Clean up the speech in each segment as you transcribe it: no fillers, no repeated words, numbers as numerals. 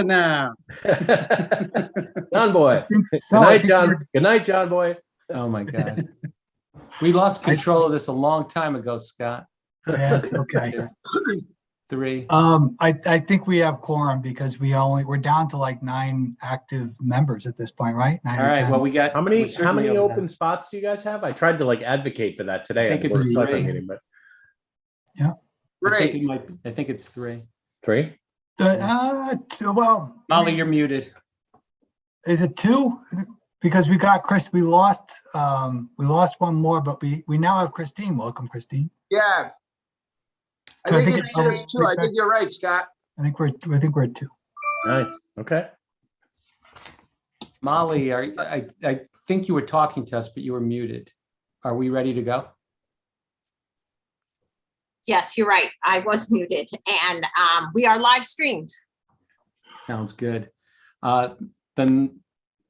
now. John Boy. Good So, night, John. Good night, John Boy. Oh my God. We lost control of this a long time ago, Scott. Yeah, it's okay. 3. I think we have quorum because we're down to like 9 active members at this point, right? 9 All or right. 10. Well, we got How many we're certainly over open that. spots do you guys have? I tried to like advocate for that today. I think at it's the Board of 3. Selectmen meeting, but I think it's 3. 3. Well, Molly, you're muted. is it 2? Because we got Chris, we lost one more, but we now have Christine. Welcome, Christine. Yeah. I So I think think it's it's just 2. I think you're right, Scott. I think we're at 2. Nice. Okay. Molly, I think you were talking to us, but you were muted. Are we ready to go? Yes, you're right. I was muted, and we are live streamed. Sounds good. Then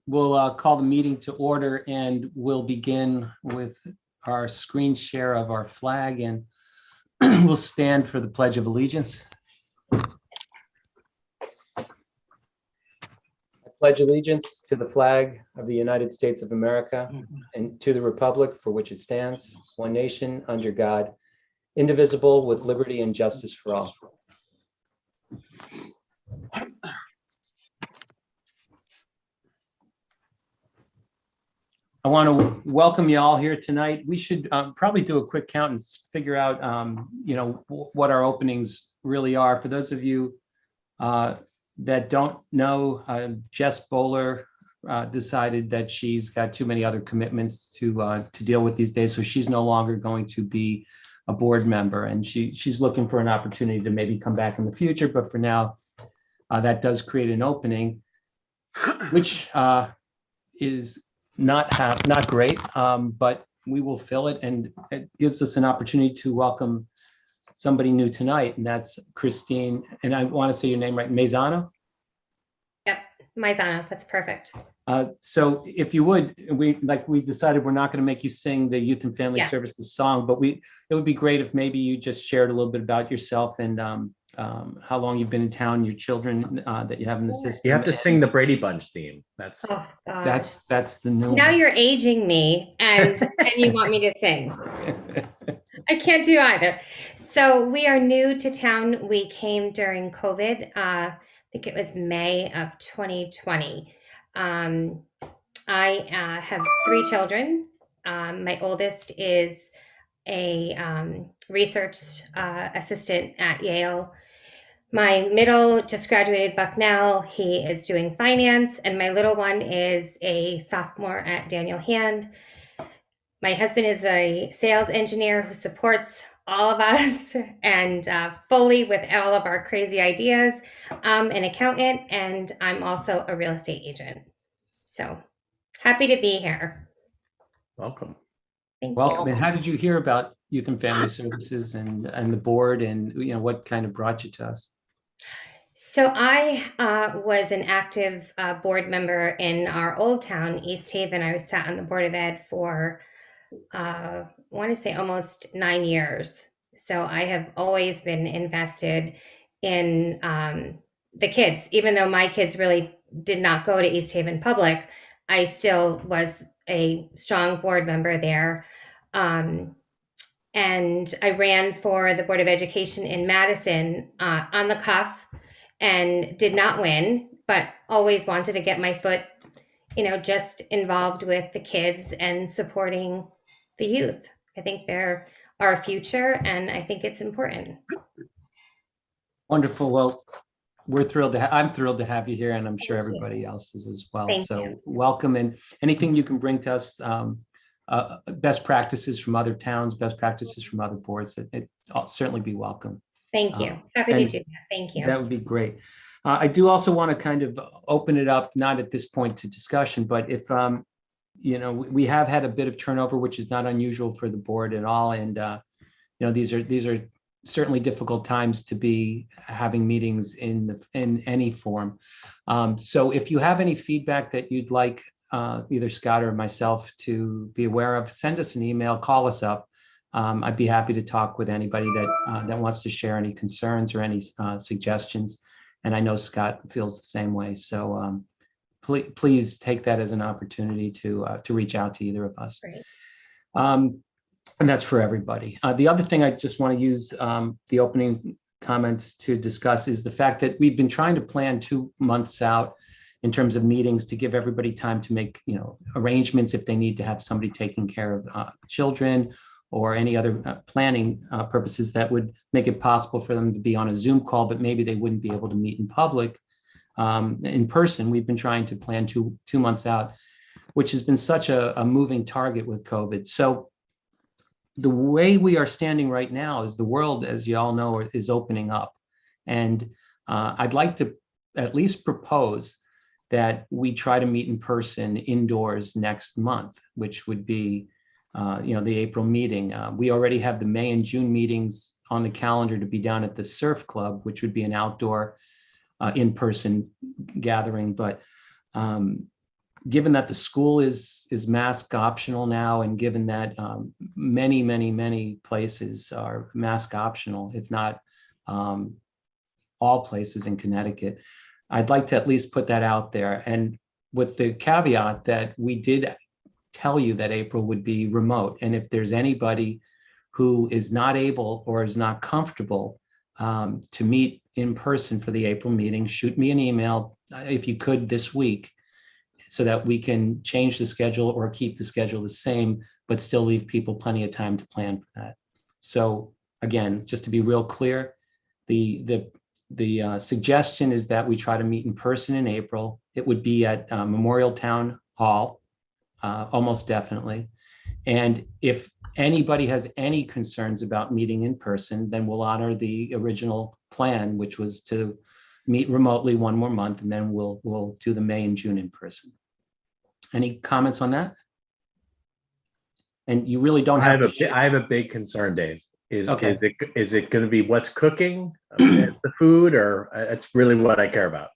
we'll call the meeting to order, and we'll begin with our screen share of our flag, and we'll stand for the Pledge of Allegiance. I pledge allegiance to the flag of the United States of America and to the republic for which it stands, one nation under God, indivisible, with liberty and justice for all. I want to welcome you all here tonight. We should probably do a quick count and figure out, what our openings really are. For those of you that don't know, Jess Bowler decided that she's got too many other commitments to deal with these days, so she's no longer going to be a board member, and she's looking for an opportunity to maybe come back in the future. But for now, that does create an opening, which is not great, but we will fill it, and it gives us an opportunity to welcome somebody new tonight, and that's Christine, and I want to say your name right, Maisano? Yep, Maisano, that's perfect. So if you would, we decided we're not going to make you sing the Youth and Family Services song, but it would be great if maybe you just shared a little bit about yourself and how long you've been in town, your children that you have in the system. You have to sing the Brady Bunch theme. That's the new Now one. you're aging me and you want me to sing. I can't do either. So we are new to town. We came during COVID. I think it was May of 2020. I have 3 children. My oldest is a research assistant at Yale. My middle just graduated Bucknell. He is doing finance, and my little one is a sophomore at Daniel Hand. My husband is a sales engineer who supports all of us and fully with all of our crazy ideas. An accountant, and I'm also a real estate agent. So happy to be here. welcome. Thank Well, you. and how did you hear about Youth and Family Services and the board, and what kind of brought you to us? So I was an active board member in our old town, East Haven. I sat on the Board of Ed for, I want to say almost 9 years. So I have always been invested in the kids. Even though my kids really did not go to East Haven Public, I still was a strong board member there. And I ran for the Board of Education in Madison on the cuff, and did not win, but always wanted to get my foot, just involved with the kids and supporting the youth. I think they're our future, and I think it's important. Wonderful. Well, I'm thrilled to have you here, and I'm sure Thank you. everybody else is as well. Thank So you. welcome, and anything you can bring to us, best practices from other towns, best practices from other boards, it'll certainly be welcome. Thank you. Happy to and do that. Thank you. That would be great. I do also want to kind of open it up, not at this point to discussion, but if, we have had a bit of turnover, which is not unusual for the board at all. And, these are certainly difficult times to be having meetings in any form. So if you have any feedback that you'd like either Scott or myself to be aware of, send us an email, call us up. I'd be happy to talk with anybody that wants to share any concerns or any suggestions. And I know Scott feels the same way. So please take that as an opportunity to reach out to either of us. Great. And that's for everybody. The other thing I just want to use the opening comments to discuss is the fact that we've been trying to plan 2 months out in terms of meetings to give everybody time to make, arrangements if they need to have somebody taking care of children or any other planning purposes that would make it possible for them to be on a Zoom call, but maybe they wouldn't be able to meet in public in person. We've been trying to plan two months out, which has been such a moving target with COVID. So the way we are standing right now is the world, as you all know, is opening up. And I'd like to at least propose that we try to meet in person indoors next month, which would be, the April meeting. We already have the May and June meetings on the calendar to be down at the Surf Club, which would be an outdoor in-person gathering. But given that the school is mask optional now, and given that many places are mask optional, if not all places in Connecticut, I'd like to at least put that out there. And with the caveat that we did tell you that April would be remote. And if there's anybody who is not able or is not comfortable to meet in person for the April meeting, shoot me an email if you could this week, so that we can change the schedule or keep the schedule the same, but still leave people plenty of time to plan for that. So again, just to be real clear, the suggestion is that we try to meet in person in April. It would be at Memorial Town Hall, almost definitely. And if anybody has any concerns about meeting in person, then we'll honor the original plan, which was to meet remotely 1 more month, and then we'll do the May and June in person. Any comments on that? And you really don't have to. I have a big concern, Dave. Is Okay. is it going to be what's cooking, the food, or that's really what I care about?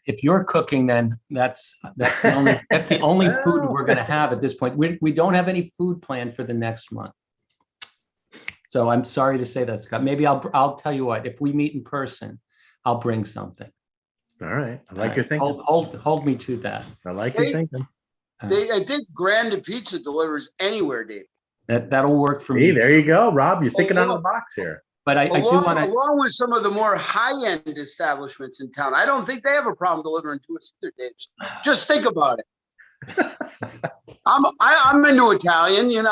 If you're cooking, then that's the only food we're going to have at this point. We don't have any food planned for the next month. So I'm sorry to say that, Scott. Maybe I'll tell you what. If we meet in person, I'll bring something. All right, I like your thinking. Hold me to that. I like your thinking. I think Grand Pizza delivers anywhere, Dave. That'll work for See, me. there you go, Rob. You're thinking out of the box here. But I do want to. Along with some of the more high-end establishments in town, I don't think they have a problem delivering to us either, Dave. Just think about it. I'm into Italian,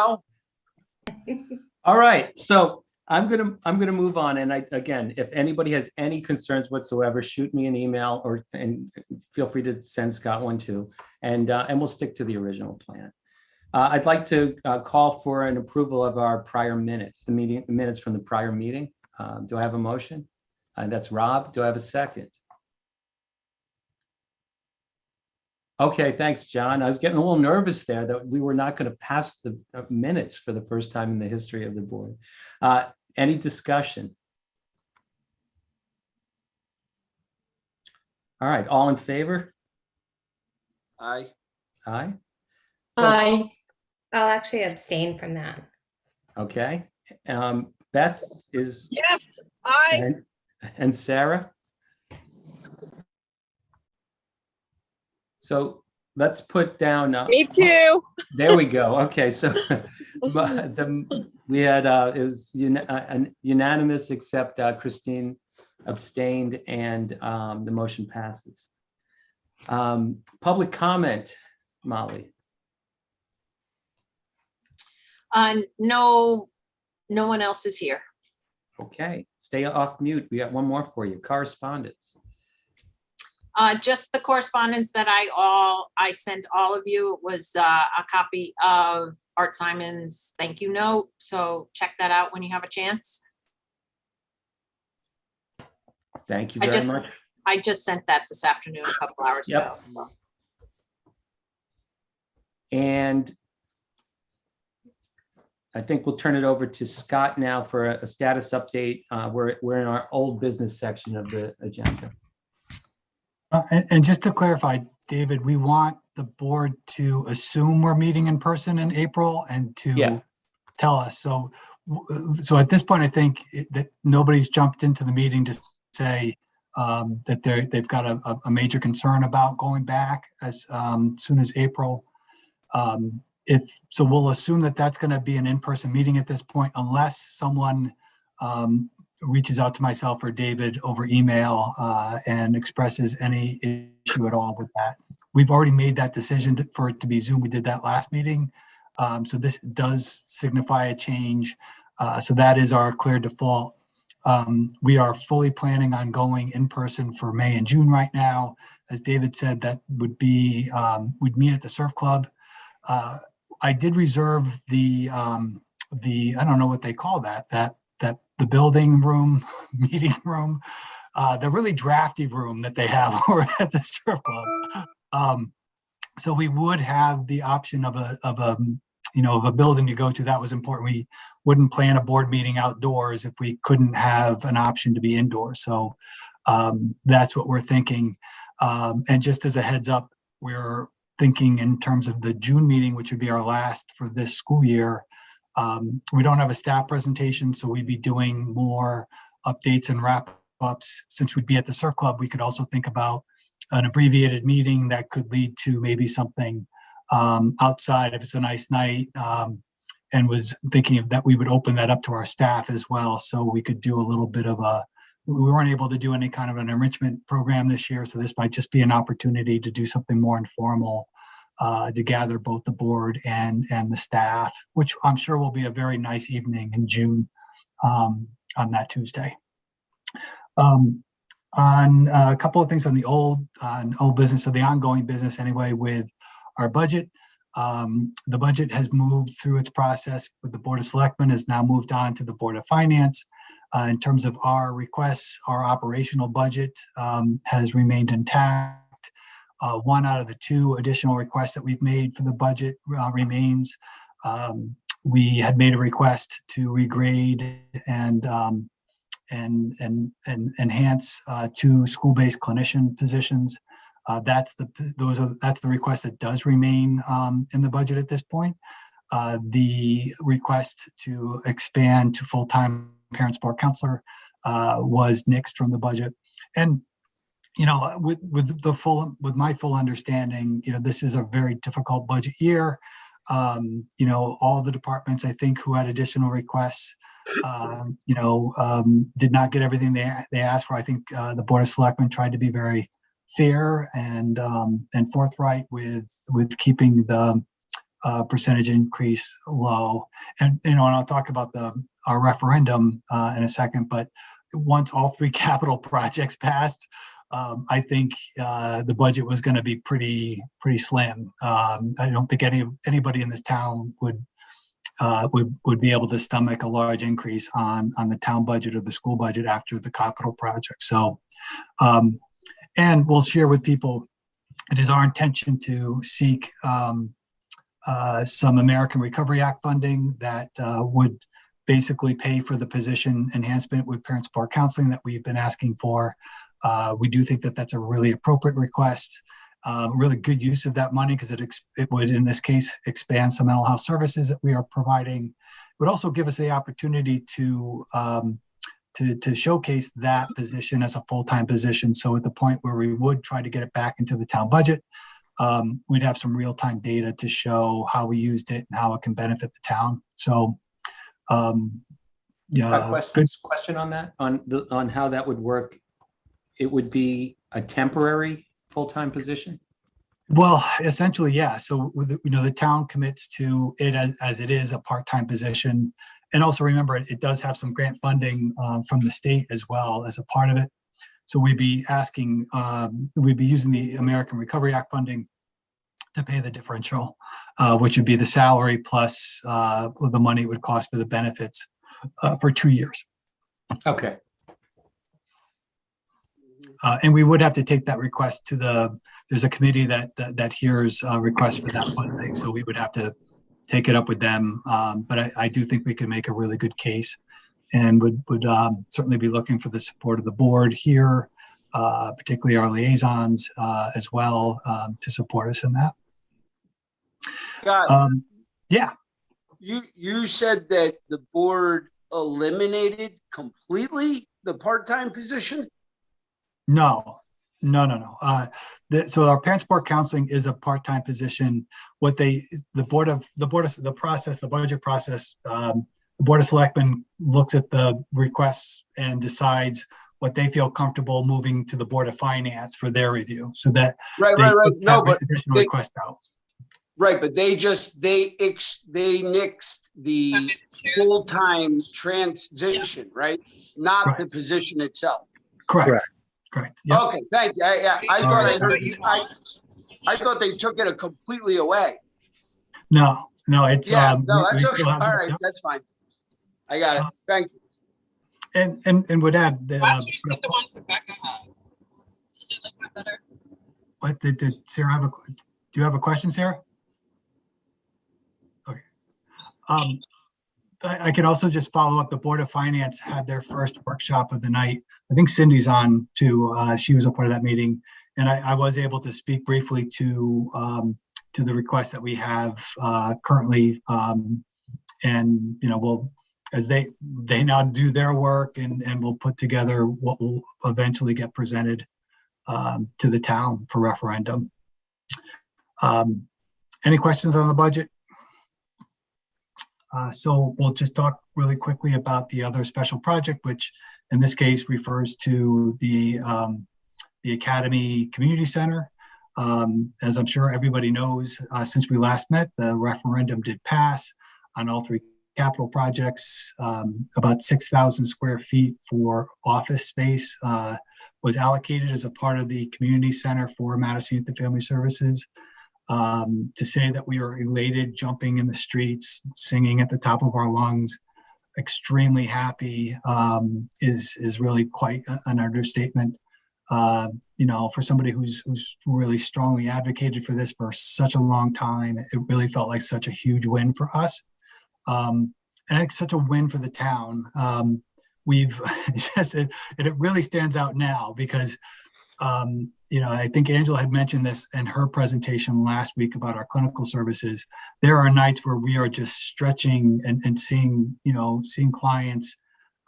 All right, so I'm gonna move on. And again, if anybody has any concerns whatsoever, shoot me an email and feel free to send Scott one too. And we'll stick to the original plan. I'd like to call for an approval of our prior minutes, the minutes from the prior meeting. Do I have a motion? That's Rob. Do I have a second? Okay, thanks, John. I was getting a little nervous there that we were not going to pass the minutes for the first time in the history of the board. Any discussion? All right, all in favor? Aye. Aye. Aye. I'll actually abstain from that. Okay. Beth is. Yes, aye. And Sarah? So let's put down. Me too. There we go. Okay, so we had it was unanimous except Christine abstained, and the motion passes. Public comment, Molly. No one else is here. Okay, stay off mute. We got one more for you. Correspondence. Just the correspondence that I sent all of you. It was a copy of Art Simon's thank you note. So check that out when you have a chance. Thank you very much. I just sent that this afternoon, a couple hours ago. And I think we'll turn it over to Scott now for a status update. We're in our old business section of the agenda. And just to clarify, David, we want the board to assume we're meeting in person in April and to tell us. So at this point, I think that nobody's jumped into the meeting to say, that they've got a major concern about going back as soon as April. So we'll assume that that's going to be an in-person meeting at this point, unless someone reaches out to myself or David over email and expresses any issue at all with that. We've already made that decision for it to be Zoom. We did that last meeting. So this does signify a change. So that is our clear default. We are fully planning on going in person for May and June right now. As David said, that would be, we'd meet at the Surf Club. I did reserve the I don't know what they call that the building room, meeting room, the really drafty room that they have over at the Surf Club. So we would have the option of a building to go to. That was important. We wouldn't plan a board meeting outdoors if we couldn't have an option to be indoors. So that's what we're thinking. And just as a heads up, we're thinking in terms of the June meeting, which would be our last for this school year. We don't have a staff presentation, so we'd be doing more updates and wrap-ups. Since we'd be at the Surf Club, we could also think about an abbreviated meeting that could lead to maybe something outside if it's a nice night, and was thinking of that we would open that up to our staff as well. So we could do a little bit of we weren't able to do any kind of an enrichment program this year. So this might just be an opportunity to do something more informal, to gather both the board and the staff, which I'm sure will be a very nice evening in June on that Tuesday. On a couple of things on the old business, so the ongoing business anyway, with our budget. The budget has moved through its process with the Board of Selectmen, has now moved on to the Board of Finance. In terms of our requests, our operational budget has remained intact. One out of the two additional requests that we've made for the budget remains. We had made a request to regrade and enhance two school-based clinician positions. That's the request that does remain in the budget at this point. The request to expand to full-time parent support counselor was nixed from the budget. And with my full understanding, this is a very difficult budget year. All the departments, I think, who had additional requests, did not get everything they asked for. I think the Board of Selectmen tried to be very fair and forthright with keeping the percentage increase low. And I'll talk about our referendum in a second. But once all three capital projects passed, I think the budget was going to be pretty slim. I don't think anybody in this town would be able to stomach a large increase on the town budget or the school budget after the capital project. So, and we'll share with people, it is our intention to seek some American Recovery Act funding that would basically pay for the position enhancement with parent support counseling that we've been asking for. We do think that that's a really appropriate request, really good use of that money, because it would, in this case, expand some mental health services that we are providing. It would also give us the opportunity to showcase that position as a full-time position. So at the point where we would try to get it back into the town budget, we'd have some real-time data to show how we used it and how it can benefit the town. So, Question on that, on how that would work. It would be a temporary full-time position? Well, essentially, yeah. So, the town commits to it as it is a part-time position. And also remember, it does have some grant funding from the state as well as a part of it. So we'd be using the American Recovery Act funding to pay the differential, which would be the salary plus the money it would cost for the benefits for 2 years. Okay. And we would have to take that request to there's a committee that hears requests for that funding. So we would have to take it up with them. But I do think we can make a really good case, and would certainly be looking for the support of the board here, particularly our liaisons as well, to support us in that. Scott, Yeah. you said that the board eliminated completely the part-time position? No. So our parent support counseling is a part-time position. The budget process, the Board of Selectmen looks at the requests and decides what they feel comfortable moving to the Board of Finance for their review. So that Right. they No, put that but additional they- request out. Right, but they nixed the full-time transition, right? Not Right. the position itself. Correct. Yep. Okay, thank you. I thought I heard, I thought they took it completely away. No, it's, Yeah, no, we that's okay. still All have it, right, yep. that's fine. I got it. Thank you. And would add, Why don't you just get the ones that Becca had? Does it look my better? what did Sarah have do you have a question, Sarah? Okay. I could also just follow up. The Board of Finance had their first workshop of the night. I think Cindy's on too. She was a part of that meeting, and I was able to speak briefly to the request that we have currently. And we'll, as they now do their work, and we'll put together what will eventually get presented to the town for referendum. Any questions on the budget? So we'll just talk really quickly about the other special project, which in this case refers to the Academy Community Center. As I'm sure everybody knows, since we last met, the referendum did pass on all three capital projects. About 6,000 square feet for office space was allocated as a part of the community center for Madison Youth and Family Services. To say that we are elated, jumping in the streets, singing at the top of our lungs, extremely happy, is really quite an understatement. For somebody who's really strongly advocated for this for such a long time, it really felt like such a huge win for us. And it's such a win for the town. It really stands out now because I think Angela had mentioned this in her presentation last week about our clinical services. There are nights where we are just stretching and seeing clients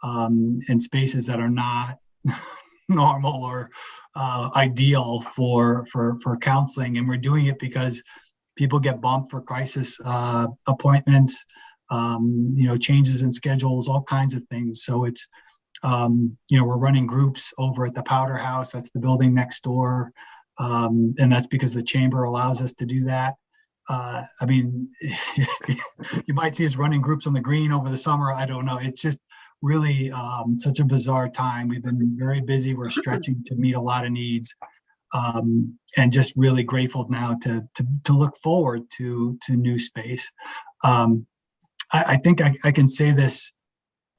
in spaces that are not normal or ideal for counseling. And we're doing it because people get bumped for crisis appointments, changes in schedules, all kinds of things. So it's, we're running groups over at the Powder House. That's the building next door. And that's because the chamber allows us to do that. You might see us running groups on the green over the summer. I don't know. It's just really such a bizarre time. We've been very busy. We're stretching to meet a lot of needs. And just really grateful now to look forward to new space. I think I can say this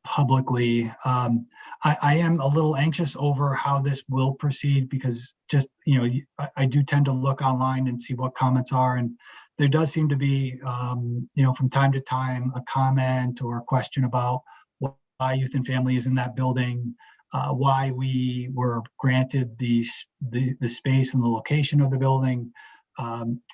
publicly. I am a little anxious over how this will proceed because just, I do tend to look online and see what comments are. And there does seem to be, from time to time, a comment or a question about why Youth and Family is in that building, why we were granted the space and the location of the building.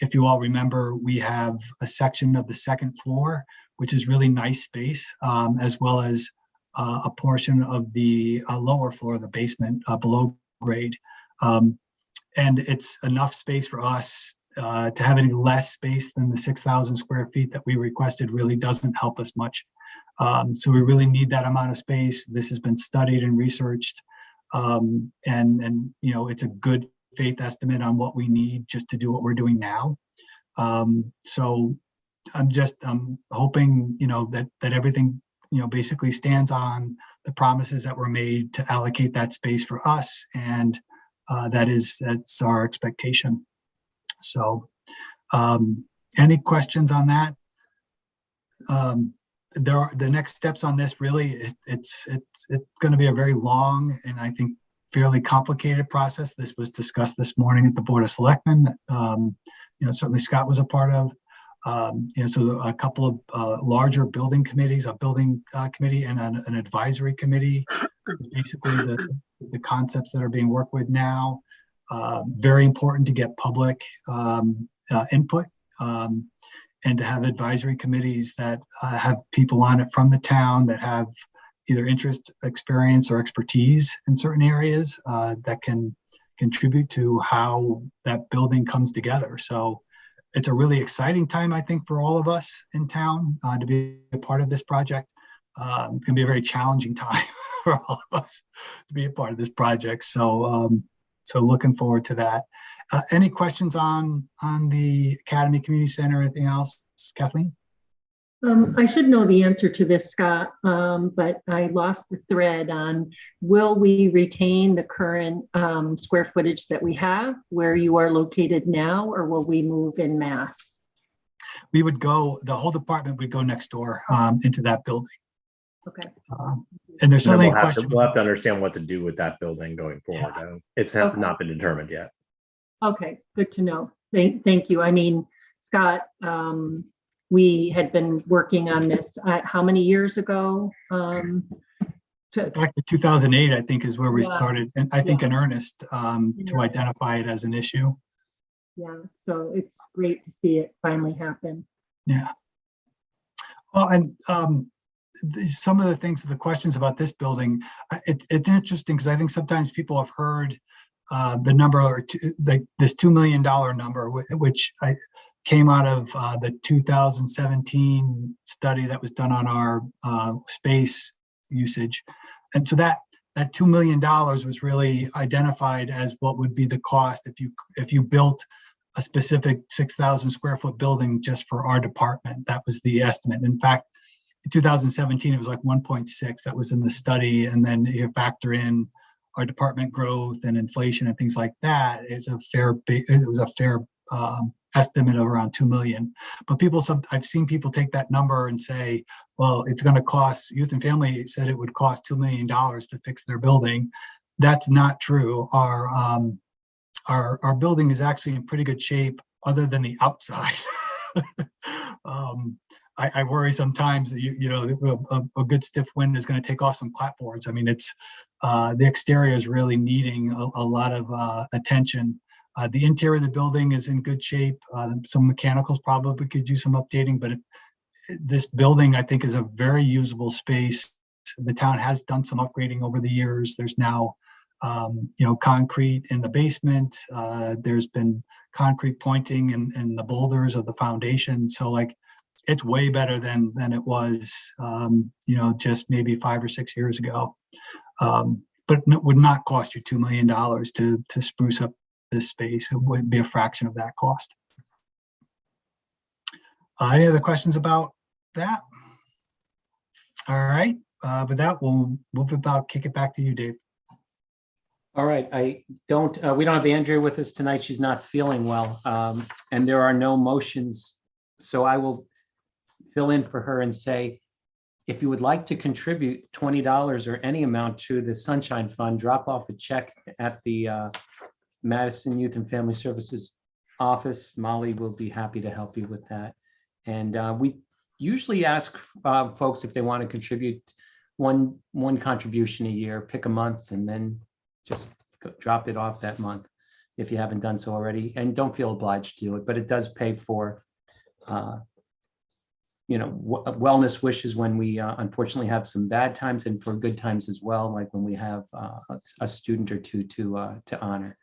If you all remember, we have a section of the second floor, which is really nice space, as well as a portion of the lower floor, the basement below grade. And it's enough space for us to have any less space than the 6,000 square feet that we requested really doesn't help us much. So we really need that amount of space. This has been studied and researched. And it's a good faith estimate on what we need just to do what we're doing now. So I'm hoping, that everything, basically stands on the promises that were made to allocate that space for us. And that's our expectation. So any questions on that? The next steps on this really, it's going to be a very long and I think fairly complicated process. This was discussed this morning at the Board of Selectmen. Certainly Scott was a part of. So a couple of larger building committees, a building committee and an advisory committee is basically the concepts that are being worked with now. Very important to get public input and to have advisory committees that have people on it from the town that have either interest, experience, or expertise in certain areas that can contribute to how that building comes together. So it's a really exciting time, I think, for all of us in town to be a part of this project. It's going to be a very challenging time for all of us to be a part of this project. So, so looking forward to that. Any questions on the Academy Community Center or anything else, Kathleen? I should know the answer to this, Scott, but I lost the thread on, will we retain the current square footage that we have where you are located now, or will we move in mass? We would go, the whole department would go next door into that building. Okay. And there's And then something we'll have to understand what to do with that building going forward. It's Okay. not been determined yet. Okay, good to know. Thank you. I mean, Scott, we had been working on this how many years ago? Back to 2008, I think, is where we Yeah. started, and I think in earnest to identify it as an issue. Yeah, so it's great to see it finally happen. Yeah. Well, and some of the things, the questions about this building, it's interesting because I think sometimes people have heard the number, or this $2 million number, which came out of the 2017 study that was done on our space usage. And so that $2 million was really identified as what would be the cost if you built a specific 6,000 square foot building just for our department. That was the estimate. In fact, in 2017, it was like 1.6 that was in the study. And then you factor in our department growth and inflation and things like that. It was a fair estimate of around 2 million. But I've seen people take that number and say, well, it's going to cost, Youth and Family said it would cost $2 million to fix their building. That's not true. Our building is actually in pretty good shape other than the outside. I worry sometimes that a good stiff wind is going to take off some clapboards. I mean, it's the exterior is really needing a lot of attention. The interior of the building is in good shape. Some mechanicals probably could use some updating, but this building, I think, is a very usable space. The town has done some upgrading over the years. There's now, concrete in the basement. There's been concrete pointing in the boulders of the foundation. So it's way better than it was, just maybe 5 or 6 years ago. But it would not cost you $2 million to spruce up this space. It would be a fraction of that cost. Any other questions about that? All right. With that, we'll kick it back to you, Dave. All right, we don't have Andrea with us tonight. She's not feeling well, and there are no motions. So I will fill in for her and say, if you would like to contribute $20 or any amount to the Sunshine Fund, drop off a check at the Madison Youth and Family Services office. Molly will be happy to help you with that. And we usually ask folks if they want to contribute one contribution a year, pick a month, and then just drop it off that month if you haven't done so already. And don't feel obliged to do it, but it does pay for wellness wishes when we unfortunately have some bad times, and for good times as well, like when we have a student or two to honor.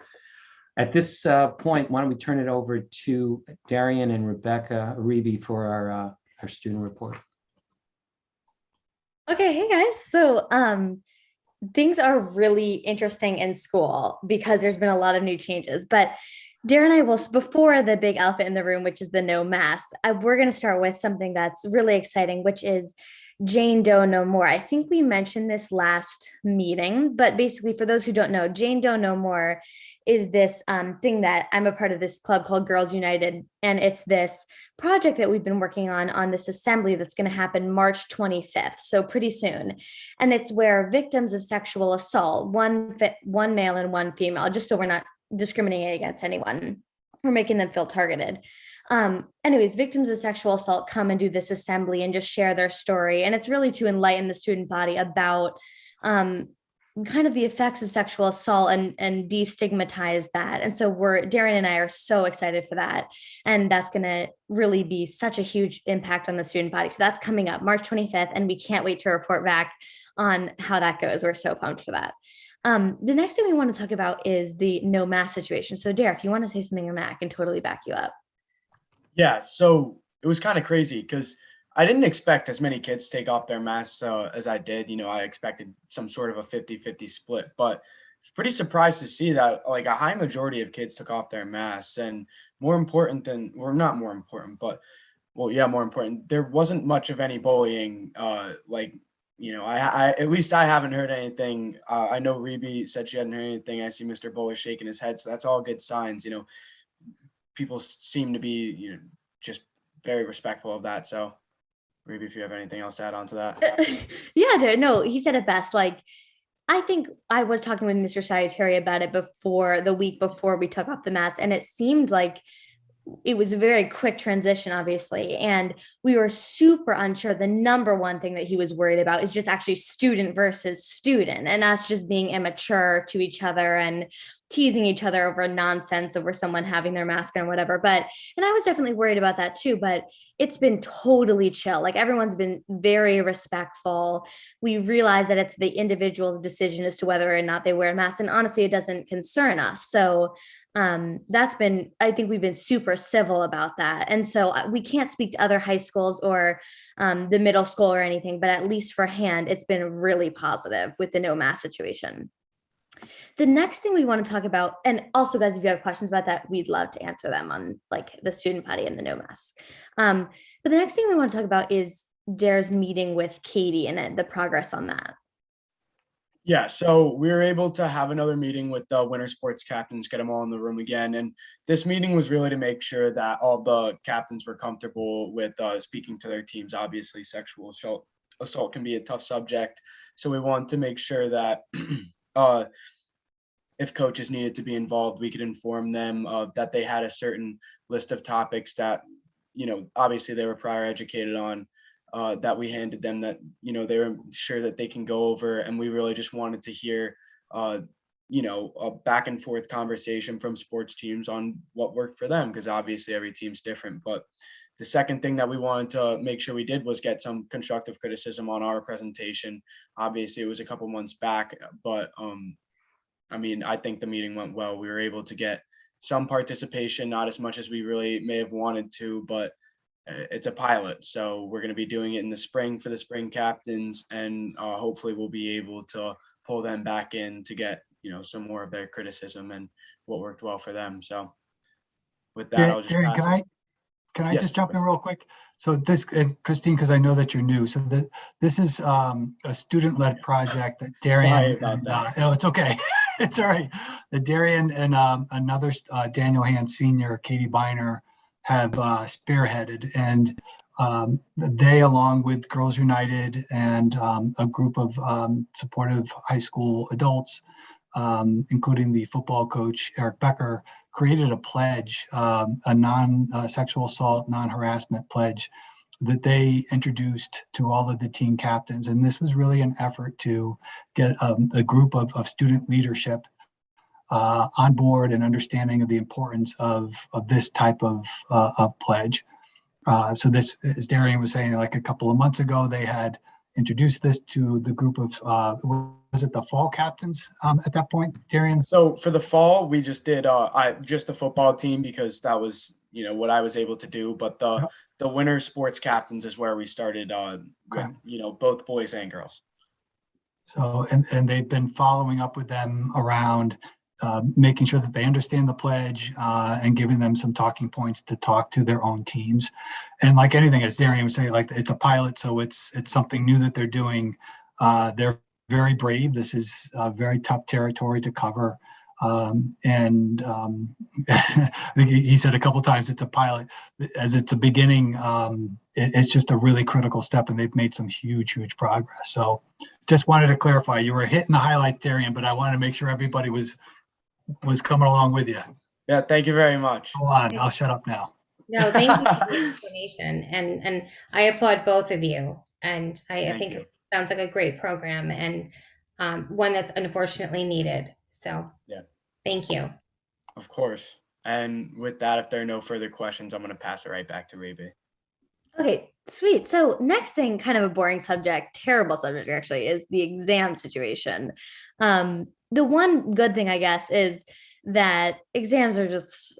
At this point, why don't we turn it over to Darian and Rebecca Reeby for our student report. Okay, hey guys. So things are really interesting in school because there's been a lot of new changes. But Darren and I will, before the big elephant in the room, which is the no mask, we're going to start with something that's really exciting, which is Jane Doe No More. I think we mentioned this last meeting, but basically for those who don't know, Jane Doe No More is this thing that I'm a part of, this club called Girls United. And it's this project that we've been working on this assembly that's going to happen March 25th. So pretty soon. And it's where victims of sexual assault, one male and one female, just so we're not discriminating against anyone or making them feel targeted. Anyways, victims of sexual assault come and do this assembly and just share their story. And it's really to enlighten the student body about kind of the effects of sexual assault and destigmatize that. And so Darian and I are so excited for that. And that's going to really be such a huge impact on the student body. So that's coming up March 25th, and we can't wait to report back on how that goes. We're so pumped for that. The next thing we want to talk about is the no mask situation. So Dare, if you want to say something on that, I can totally back you up. Yeah, so it was kind of crazy because I didn't expect as many kids to take off their masks as I did. I expected some sort of a 50-50 split, but pretty surprised to see that like a high majority of kids took off their masks. And more important, not more important, but more important, there wasn't much of any bullying. I at least I haven't heard anything. I know Rebe said she hadn't heard anything. I see Mr. Buller shaking his head, so that's all good signs. People seem to be just very respectful of that. So Rebe, if you have anything else to add on to that. Yeah, no, he said it best. Like, I think I was talking with Mr. Salutary about it the week before we took off the mask, and it seemed like it was a very quick transition, obviously. And we were super unsure. The number one thing that he was worried about is just actually student versus student, and us just being immature to each other and teasing each other over nonsense over someone having their mask on or whatever. And I was definitely worried about that too, but it's been totally chill. Like, everyone's been very respectful. We realize that it's the individual's decision as to whether or not they wear a mask. And honestly, it doesn't concern us. So I think we've been super civil about that. And so we can't speak to other high schools or the middle school or anything, but at least for Hand, it's been really positive with the no mask situation. The next thing we want to talk about, and also guys, if you have questions about that, we'd love to answer them on like the student body and the no mask. But the next thing we want to talk about is Dare's meeting with Katie and the progress on that. Yeah, so we were able to have another meeting with the winter sports captains, get them all in the room again. And this meeting was really to make sure that all the captains were comfortable with speaking to their teams. Obviously, sexual assault can be a tough subject. So we wanted to make sure that if coaches needed to be involved, we could inform them that they had a certain list of topics that, obviously they were prior educated on, that we handed them, that, they were sure that they can go over. And we really just wanted to hear, a back and forth conversation from sports teams on what worked for them, because obviously every team's different. But the second thing that we wanted to make sure we did was get some constructive criticism on our presentation. Obviously it was a couple months back, but I think the meeting went well. We were able to get some participation, not as much as we really may have wanted to, but it's a pilot. So we're going to be doing it in the spring for the spring captains, and hopefully we'll be able to pull them back in to get, some more of their criticism and what worked well for them. So with that, I'll just Darren, pass it. Can I Yes, just jump in Chris. real quick? So this, and Christine, because I know that you're new. So this is a student-led project that Darian. Sorry about that. No, it's okay. It's all right. The Darian and another Daniel Hand Senior, Katie Biner, have spearheaded, and they, along with Girls United and a group of supportive high school adults, including the football coach, Eric Becker, created a pledge, a non-sexual assault, non-harassment pledge that they introduced to all of the team captains. And this was really an effort to get a group of student leadership on board and understanding of the importance of this type of pledge. So this, as Darian was saying, like a couple of months ago, they had introduced this to the group of, was it the fall captains at that point, Darian? So for the fall, we just did just the football team, because that was, what I was able to do. But the winter sports captains is where we started with, both boys and girls. So, and they've been following up with them around making sure that they understand the pledge and giving them some talking points to talk to their own teams. And like anything, as Darian was saying, like it's a pilot, so it's something new that they're doing. They're very brave. This is very tough territory to cover. I think he said a couple of times it's a pilot. As it's a beginning, it's just a really critical step, and they've made some huge progress. So just wanted to clarify, you were hitting the highlights, Darian, but I wanted to make sure everybody was coming along with you. Yeah, thank you very much. Go on, I'll shut up now. No, thank you for the explanation, and I applaud both of you. And I think it sounds like a great program, and one that's unfortunately needed. So, Yeah. thank you. Of course. And with that, if there are no further questions, I'm going to pass it right back to Rebe. Okay, sweet. So next thing, kind of a boring subject, terrible subject actually, is the exam situation. The one good thing, I guess, is that exams are just,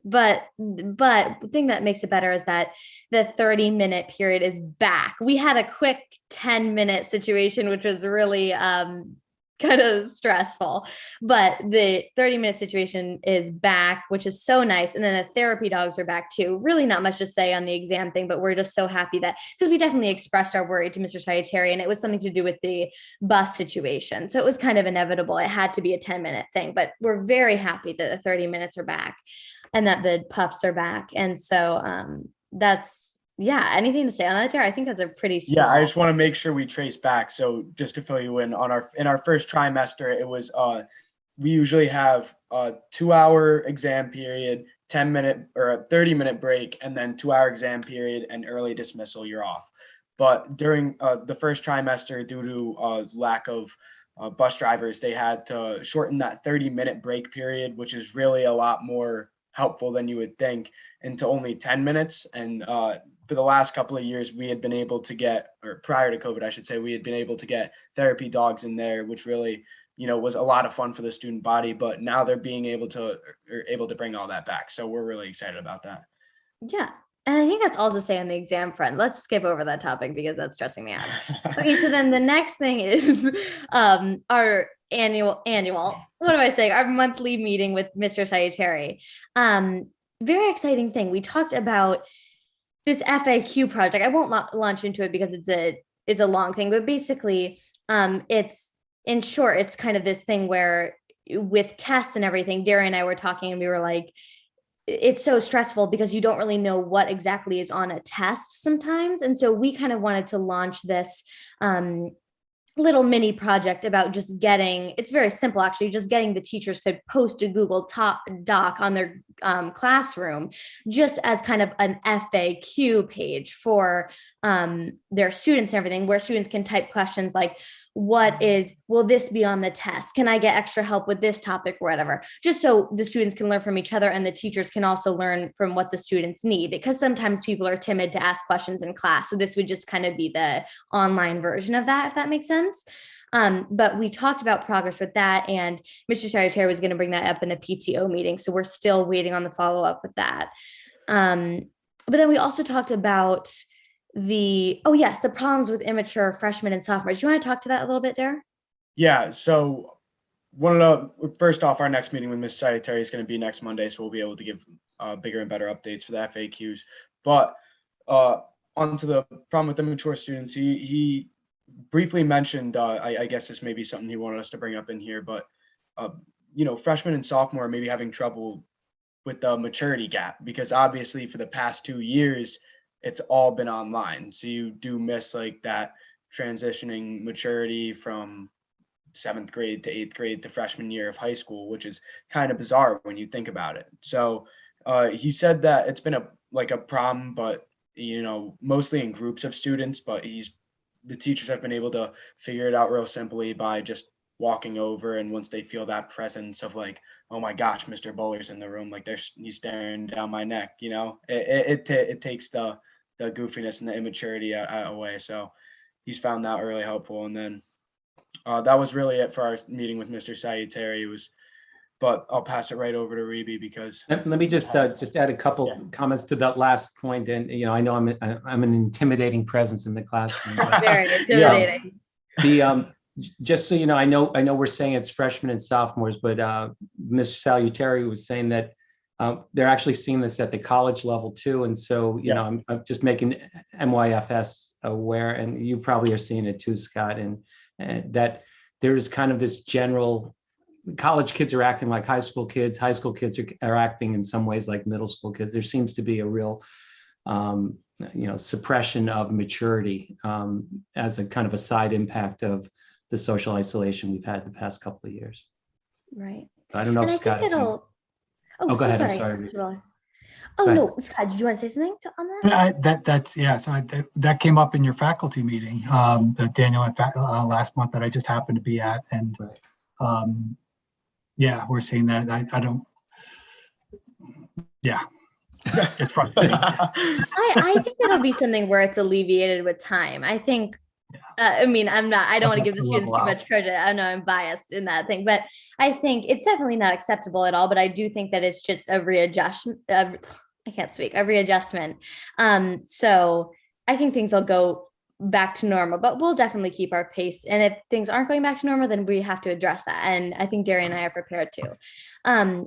but the thing that makes it better is that the 30-minute period is back. We had a quick 10-minute situation, which was really kind of stressful, but the 30-minute situation is back, which is so nice. And then the therapy dogs are back too. Really not much to say on the exam thing, but we're just so happy that, because we definitely expressed our worry to Mr. Salutary, and it was something to do with the bus situation. So it was kind of inevitable. It had to be a 10-minute thing, but we're very happy that the 30 minutes are back and that the pups are back. And so that's, yeah, anything to say on that, Tara? I think that's a pretty small. Yeah, I just want to make sure we trace back. So just to fill you in, on our first trimester, it was we usually have a 2-hour exam period, 10-minute or a 30-minute break, and then 2-hour exam period and early dismissal, you're off. But during the first trimester, due to lack of bus drivers, they had to shorten that 30-minute break period, which is really a lot more helpful than you would think, into only 10 minutes. And for the last couple of years, we had been able to get, or prior to COVID, I should say, we had been able to get therapy dogs in there, which really, was a lot of fun for the student body. But now they're being able to bring all that back. So we're really excited about that. Yeah. And I think that's all to say on the exam front. Let's skip over that topic because that's stressing me out. Okay, so then the next thing is our annual, what am I saying? Our monthly meeting with Mr. Salutary. Very exciting thing. We talked about this FAQ project. I won't launch into it because it's a long thing, but basically it's, in short, it's kind of this thing where with tests and everything, Darren and I were talking and we were like, it's so stressful because you don't really know what exactly is on a test sometimes. And so we kind of wanted to launch this little mini project about just getting, it's very simple actually, just getting the teachers to post a Google Doc on their classroom, just as kind of an FAQ page for their students and everything, where students can type questions like, will this be on the test? Can I get extra help with this topic or whatever? Just so the students can learn from each other and the teachers can also learn from what the students need, because sometimes people are timid to ask questions in class. So this would just kind of be the online version of that, if that makes sense. But we talked about progress with that, and Mr. Salutary was going to bring that up in a PTO meeting. So we're still waiting on the follow-up with that. But then we also talked about the problems with immature freshmen and sophomores. Do you want to talk to that a little bit, Darren? Yeah, so first off, our next meeting with Ms. Salutary is going to be next Monday, so we'll be able to give bigger and better updates for the FAQs. But onto the problem with immature students, he briefly mentioned, I guess this may be something he wanted us to bring up in here, but freshmen and sophomore may be having trouble with the maturity gap, because obviously for the past 2 years, it's all been online. So you do miss like that transitioning maturity from 7th grade to 8th grade to freshman year of high school, which is kind of bizarre when you think about it. So he said that it's been a problem, but mostly in groups of students, but the teachers have been able to figure it out real simply by just walking over, and once they feel that presence of like, oh my gosh, Mr. Bowler's in the room, like he's staring down my neck, it takes the goofiness and the immaturity away. So he's found that really helpful. And then that was really it for our meeting with Mr. Salutary. But I'll pass it right over to Rebe because. Let me just add a couple comments to that last point. And I know I'm an intimidating presence in the classroom. Very intimidating. Just so you know, I know we're saying it's freshmen and sophomores, but Mr. Salutary was saying that they're actually seeing this at the college level too. And so, I'm just making MYFS aware, and you probably are seeing it too, Scott, and that there's kind of this general, college kids are acting like high school kids are acting in some ways like middle school kids. There seems to be a real, suppression of maturity as a kind of a side impact of the social isolation we've had the past couple of years. Right. I don't know if Scott. Go ahead. Sorry. I'm sorry. Oh, Go ahead. no, Scott, did you want to say something on that? That came up in your faculty meeting, that Daniel had last month that I just happened to be at, and yeah, we're seeing that. I don't. Yeah, it's frustrating. I think that'll be something where it's alleviated with time. I think, I mean, I don't want to give the students too much credit. I know I'm biased in that thing, but I think it's definitely not acceptable at all. But I do think that it's just a readjustment. I can't speak, a readjustment. So I think things will go back to normal, but we'll definitely keep our pace. And if things aren't going back to normal, then we have to address that. And I think Darian and I are prepared to.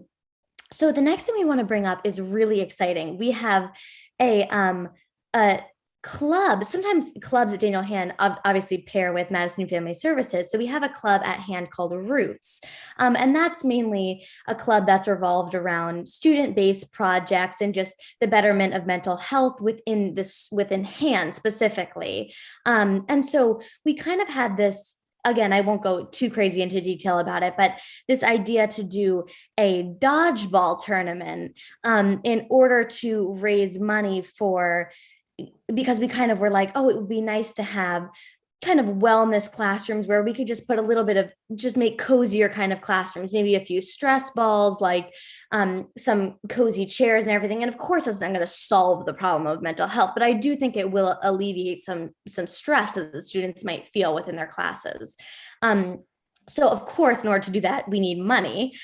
So the next thing we want to bring up is really exciting. We have a club. Sometimes clubs at Daniel Hand obviously pair with Madison Youth Family Services. So we have a club at Hand called Roots. And that's mainly a club that's revolved around student-based projects and just the betterment of mental health within Hand specifically. And so we kind of had this, again, I won't go too crazy into detail about it, but this idea to do a dodgeball tournament in order to raise money because we kind of were like, oh, it would be nice to have kind of wellness classrooms where we could just put a little bit of, just make cozier kind of classrooms, maybe a few stress balls, like some cozy chairs and everything. And of course, that's not going to solve the problem of mental health, but I do think it will alleviate some stress that the students might feel within their classes. So of course, in order to do that, we need money.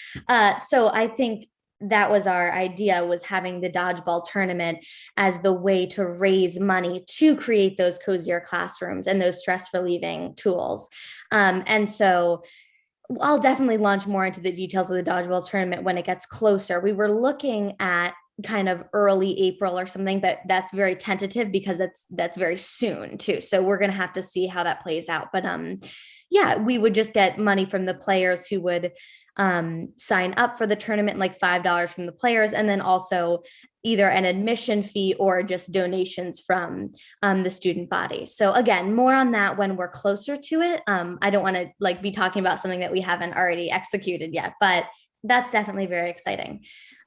So I think that was our idea, was having the dodgeball tournament as the way to raise money to create those cozier classrooms and those stress relieving tools. And so I'll definitely launch more into the details of the dodgeball tournament when it gets closer. We were looking at kind of early April or something, but that's very tentative because that's very soon too. So we're going to have to see how that plays out. But yeah, we would just get money from the players who would sign up for the tournament, like $5 from the players, and then also either an admission fee or just donations from the student body. So again, more on that when we're closer to it. I don't want to be talking about something that we haven't already executed yet, but that's definitely very exciting.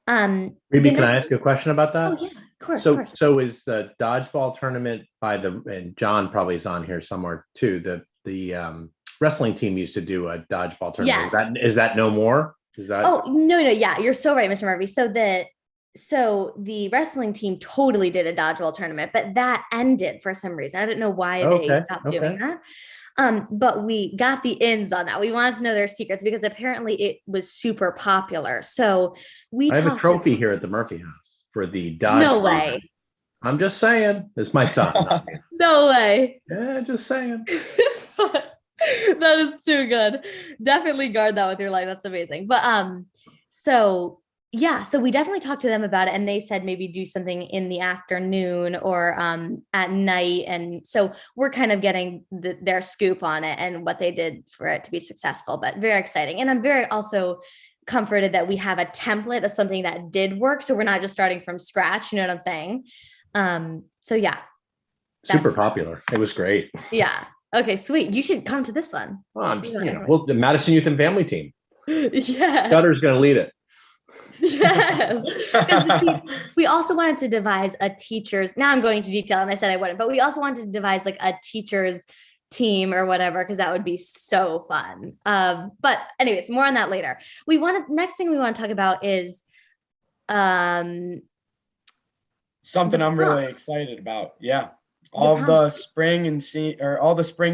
Ruby, can I ask you a question about that? Oh yeah, of course. So is the dodgeball tournament and John probably is on here somewhere too, the wrestling team used to do a dodgeball tournament. Yes. Is that no more? Is that? Oh, no. Yeah, you're so right, Mr. Murphy. So the wrestling team totally did a dodgeball tournament, but that ended for some reason. I don't know why they stopped doing that. But we got the ins on that. We wanted to know their secrets because apparently it was super popular. So I have a trophy here at the Murphy house for the dodgeball. No way. I'm just saying. It's my son. No way. Yeah, just saying. That is too good. Definitely guard that with your life. That's amazing. But so we definitely talked to them about it, and they said maybe do something in the afternoon or at night. And so we're kind of getting their scoop on it and what they did for it to be successful, but very exciting. And I'm very also comforted that we have a template of something that did work. So we're not just starting from scratch. You know what I'm saying? So yeah. Super popular. It was great. Yeah. Okay, sweet. You should come to this one. The Madison Youth and Family team. Yes. Scudder's going to lead it. Yes. We also wanted to devise a teacher's, now I'm going into detail and I said I wouldn't, but we also wanted to devise like a teacher's team or whatever, because that would be so fun. But anyways, more on that later. Next thing we want to talk about is something I'm really excited about. Yeah. All the spring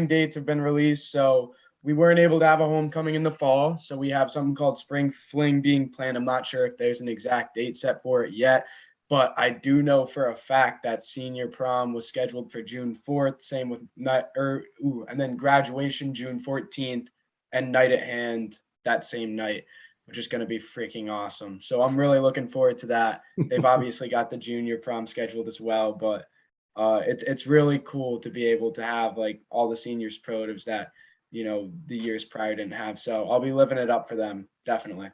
dates have been released, so we weren't able to have a homecoming in the fall. So we have something called Spring Fling being planned. I'm not sure if there's an exact date set for it yet, but I do know for a fact that senior prom was scheduled for June 4th. Same with and then graduation June 14th, and Night at Hand that same night, which is going to be freaking awesome. So I'm really looking forward to that. They've obviously got the junior prom scheduled as well, but it's really cool to be able to have like all the seniors probatives that, the years prior didn't have. So I'll be living it up for them. Definitely.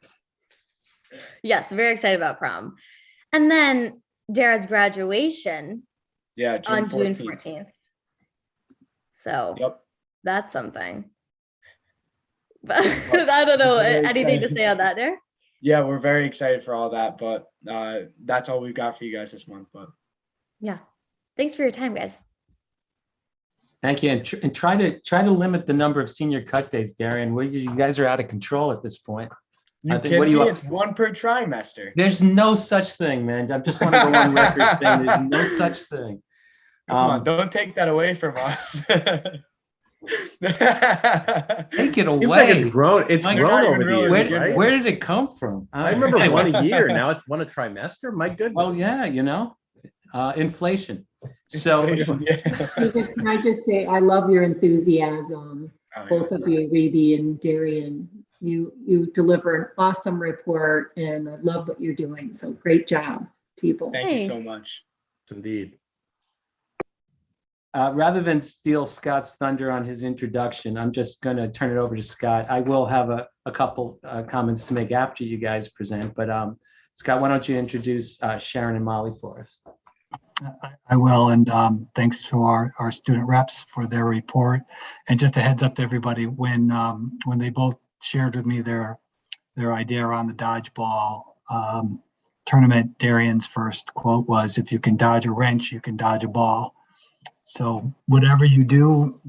Yes. Very excited about prom. And then Dara's graduation. Yeah. June 14th. So yep. That's something. But I don't know anything to say on that there. yeah, we're very excited for all that, but that's all we've got for you guys this month. But Yeah. Thanks for your time, guys. Thank you. And try to limit the number of senior cut days, Darian. You guys are out of control at this point. you I think- kidding what do you me? up- It's one per trimester. There's no such thing, man. I just want to go on record saying there's no such thing. Come on, don't take that away from us. Take it Seems like away. it's grown. It's You're grown not over even the really years, Where, beginning. right? where did it come from? I remember one a year. Now it's one a trimester. My goodness. Well, yeah, inflation. So Yeah. Can I just say, I love your enthusiasm, Oh, yeah. both of you, Rebe and Darian. You deliver an awesome report, and I love what you're doing. So great job, people. Thank you so Thanks. much. Indeed. rather than steal Scott's thunder on his introduction, I'm just going to turn it over to Scott. I will have a couple comments to make after you guys present, but Scott, why don't you introduce Sharon and Molly for us? I will, and thanks to our student reps for their report. And just a heads up to everybody, when they both shared with me their idea around the dodgeball tournament, Darian's first quote was, "If you can dodge a wrench, you can dodge a ball." So whatever you do,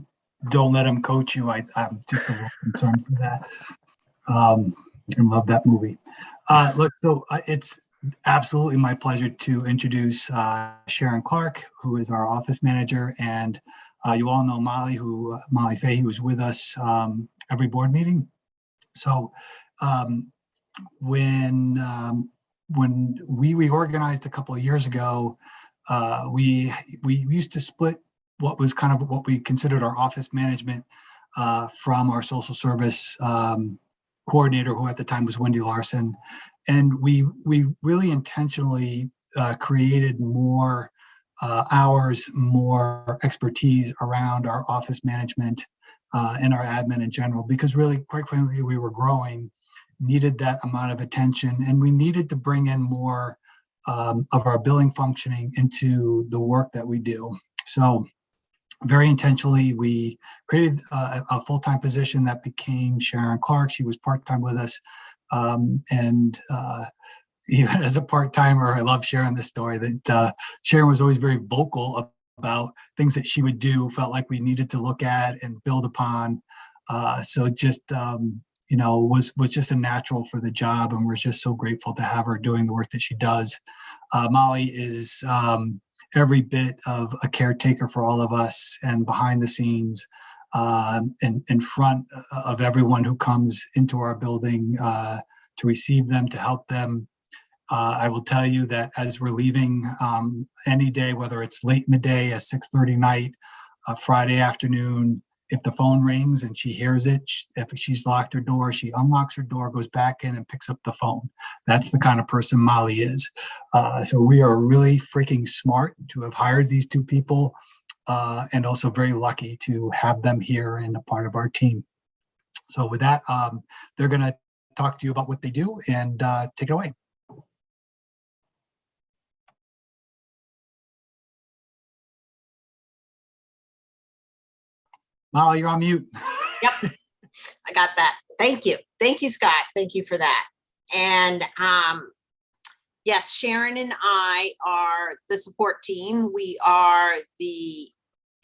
don't let them coach you. I'm just a little concerned for that. I love that movie. Look, so it's absolutely my pleasure to introduce Sharon Clark, who is our office manager, and you all know Molly Fahey, who's with us every board meeting. So when we reorganized a couple of years ago, we used to split what was kind of what we considered our office management from our social service coordinator, who at the time was Wendy Larson. And we really intentionally created more hours, more expertise around our office management and our admin in general, because really, quite frankly, we were growing, needed that amount of attention, and we needed to bring in more of our billing functioning into the work that we do. So very intentionally, we created a full-time position that became Sharon Clark. She was part-time with us. And even as a part-timer, I love sharing this story that Sharon was always very vocal about things that she would do, felt like we needed to look at and build upon. So just, was just a natural for the job. And we're just so grateful to have her doing the work that she does. Molly is every bit of a caretaker for all of us, and behind the scenes, in front of everyone who comes into our building to receive them, to help them. I will tell you that as we're leaving any day, whether it's late in the day, at 6:30 night, Friday afternoon, if the phone rings and she hears it, if she's locked her door, she unlocks her door, goes back in and picks up the phone. That's the kind of person Molly is. So we are really freaking smart to have hired these two people, and also very lucky to have them here and a part of our team. So with that, they're going to talk to you about what they do, and take it away. Molly, you're on mute. Yep, I got that. Thank you. Thank you, Scott. Thank you for that. And yes, Sharon and I are the support team. We are the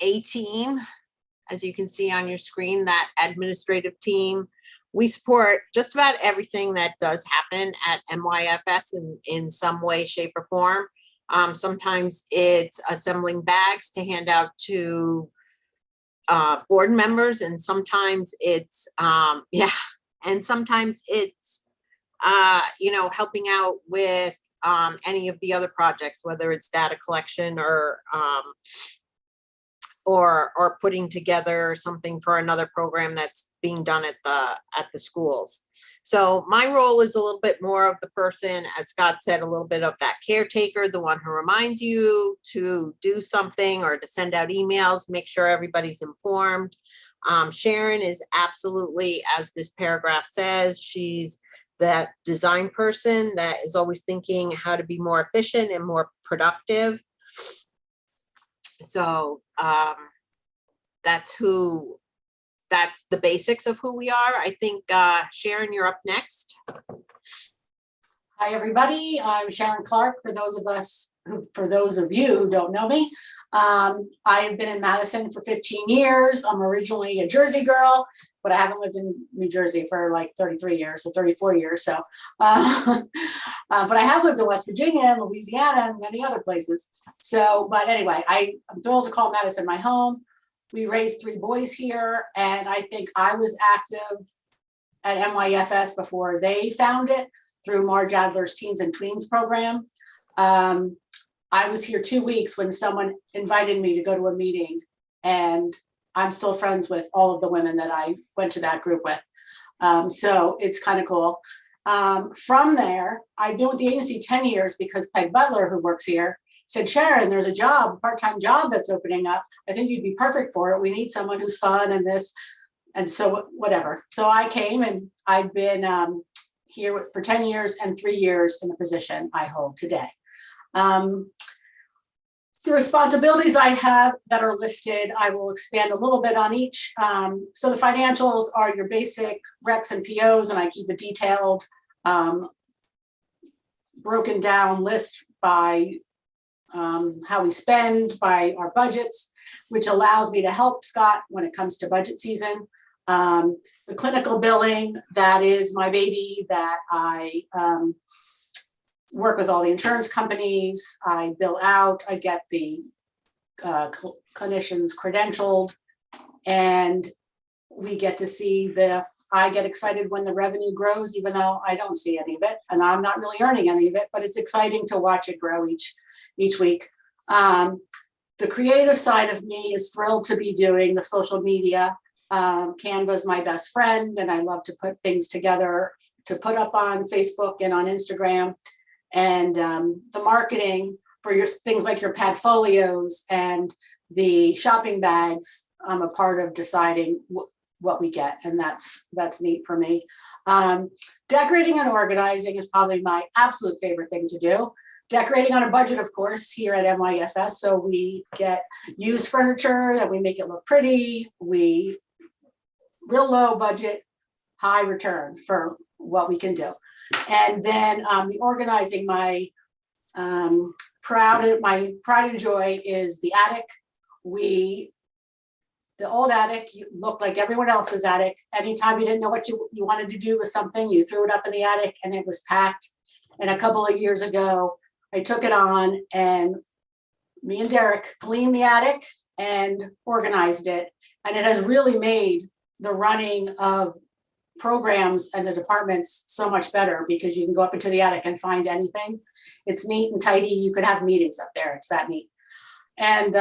A team, as you can see on your screen, that administrative team. We support just about everything that does happen at MYFS in some way, shape, or form. Sometimes it's assembling bags to hand out to board members, and sometimes it's and sometimes it's helping out with any of the other projects, whether it's data collection or putting together something for another program that's being done at the schools. So my role is a little bit more of the person, as Scott said, a little bit of that caretaker, the one who reminds you to do something or to send out emails, make sure everybody's informed. Sharon is absolutely, as this paragraph says, she's that design person that is always thinking how to be more efficient and more productive. So that's the basics of who we are. I think, Sharon, you're up next. Hi, everybody. I'm Sharon Clark. For those of you who don't know me, I've been in Madison for 15 years. I'm originally a Jersey girl, but I haven't lived in New Jersey for like 33 years or 34 years. So, but I have lived in West Virginia and Louisiana and many other places. So, but anyway, I'm thrilled to call Madison my home. We raised 3 boys here, and I think I was active at MYFS before they found it, through Marge Adler's Teens and Tweens program. I was here 2 weeks when someone invited me to go to a meeting, and I'm still friends with all of the women that I went to that group with. So it's kind of cool. From there, I've been with the agency 10 years because Peg Butler, who works here, said, Sharon, there's a part-time job that's opening up. I think you'd be perfect for it. We need someone who's fun and this. And so whatever. So I came, and I've been here for 10 years and 3 years in the position I hold today. The responsibilities I have that are listed, I will expand a little bit on each. So the financials are your basic recs and POs, and I keep a detailed broken down list by how we spend, by our budgets, which allows me to help Scott when it comes to budget season. The clinical billing, that is my baby, that I work with all the insurance companies. I bill out, I get the clinicians credentialed, and we get to see I get excited when the revenue grows, even though I don't see any of it, and I'm not really earning any of it, but it's exciting to watch it grow each week. The creative side of me is thrilled to be doing the social media. Canva is my best friend, and I love to put things together to put up on Facebook and on Instagram. And the marketing for your things like your Padfolios and the shopping bags, I'm a part of deciding what we get, and that's neat for me. Decorating and organizing is probably my absolute favorite thing to do. Decorating on a budget, of course, here at MYFS. So we get used furniture that we make it look pretty. We real low budget, high return for what we can do. And then the organizing, my pride and joy is the attic. The old attic looked like everyone else's attic. Anytime you didn't know what you wanted to do with something, you threw it up in the attic and it was packed. And a couple of years ago, I took it on, and me and Derek cleaned the attic and organized it. And it has really made the running of programs and the departments so much better, because you can go up into the attic and find anything. It's neat and tidy. You could have meetings up there. It's that neat. And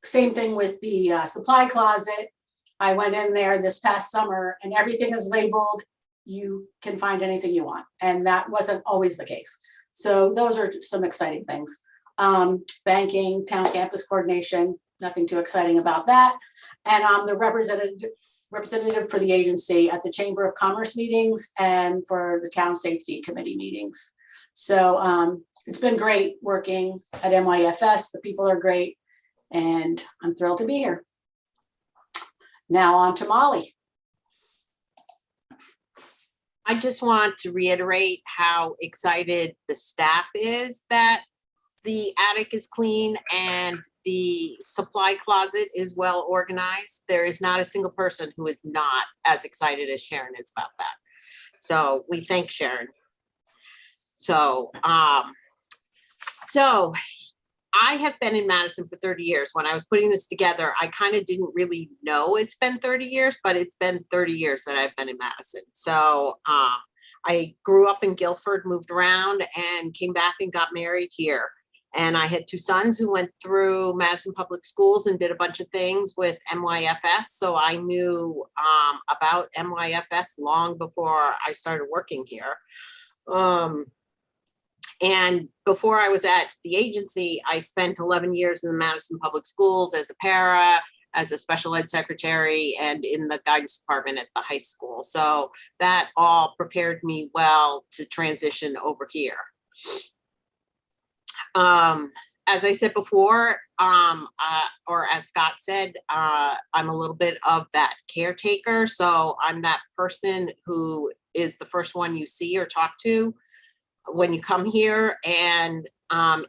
same thing with the supply closet. I went in there this past summer, and everything is labeled. You can find anything you want. And that wasn't always the case. So those are some exciting things. Banking, town campus coordination, nothing too exciting about that. And I'm the representative for the agency at the Chamber of Commerce meetings and for the Town Safety Committee meetings. So it's been great working at MYFS. The people are great, and I'm thrilled to be here. Now on to Molly. I just want to reiterate how excited the staff is that the attic is clean and the supply closet is well organized. There is not a single person who is not as excited as Sharon is about that. So we thank Sharon. So I have been in Madison for 30 years. When I was putting this together, I kind of didn't really know it's been 30 years, but it's been 30 years that I've been in Madison. So I grew up in Guilford, moved around, and came back and got married here. And I had 2 sons who went through Madison Public Schools and did a bunch of things with MYFS. So I knew about MYFS long before I started working here. And before I was at the agency, I spent 11 years in the Madison Public Schools as a para, as a special ed secretary, and in the guidance department at the high school. So that all prepared me well to transition over here. As I said before, or as Scott said, I'm a little bit of that caretaker. So I'm that person who is the first one you see or talk to. when you come here. And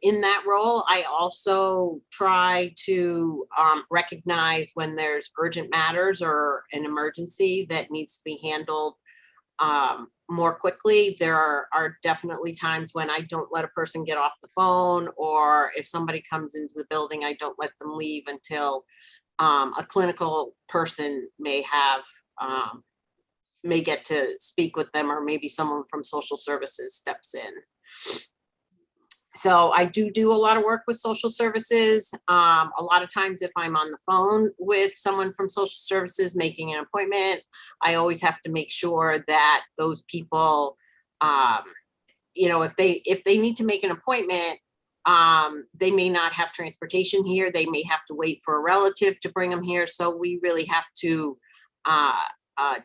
in that role, I also try to recognize when there's urgent matters or an emergency that needs to be handled more quickly. There are definitely times when I don't let a person get off the phone, or if somebody comes into the building, I don't let them leave until a clinical person may get to speak with them, or maybe someone from social services steps in. So I do a lot of work with social services. A lot of times if I'm on the phone with someone from social services making an appointment, I always have to make sure that those people, if they need to make an appointment, they may not have transportation here. They may have to wait for a relative to bring them here. So we really have to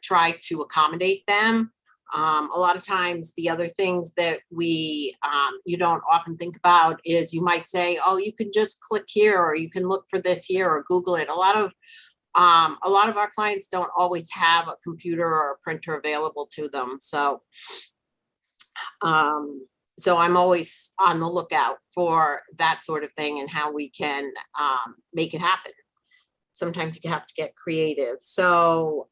try to accommodate them. A lot of times the other things that you don't often think about is you might say, oh, you can just click here, or you can look for this here, or Google it. A lot of our clients don't always have a computer or a printer available to them. So I'm always on the lookout for that sort of thing and how we can make it happen. Sometimes you have to get creative. So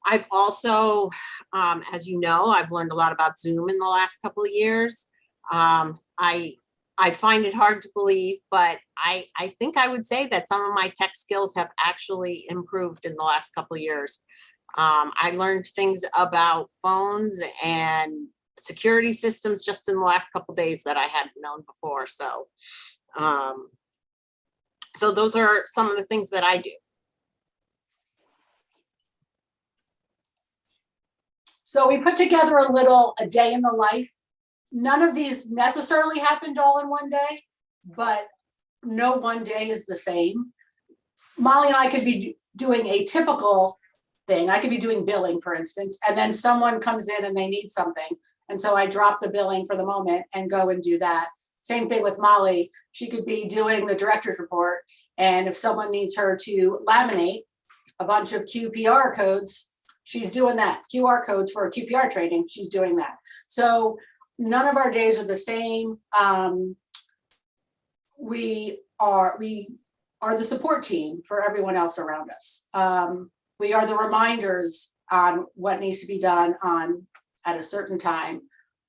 I've also, as you know, I've learned a lot about Zoom in the last couple of years. I find it hard to believe, but I think I would say that some of my tech skills have actually improved in the last couple of years. I learned things about phones and security systems just in the last couple of days that I hadn't known before. So, so those are some of the things that I do. So we put together a day in the life. None of these necessarily happened all in one day, but no one day is the same. Molly and I could be doing a typical thing. I could be doing billing, for instance, and then someone comes in and they need something. And so I drop the billing for the moment and go and do that. Same thing with Molly. She could be doing the director's report. And if someone needs her to laminate a bunch of QPR codes, she's doing that. QR codes for a QPR training, she's doing that. So none of our days are the same. We are the support team for everyone else around us. We are the reminders on what needs to be done at a certain time.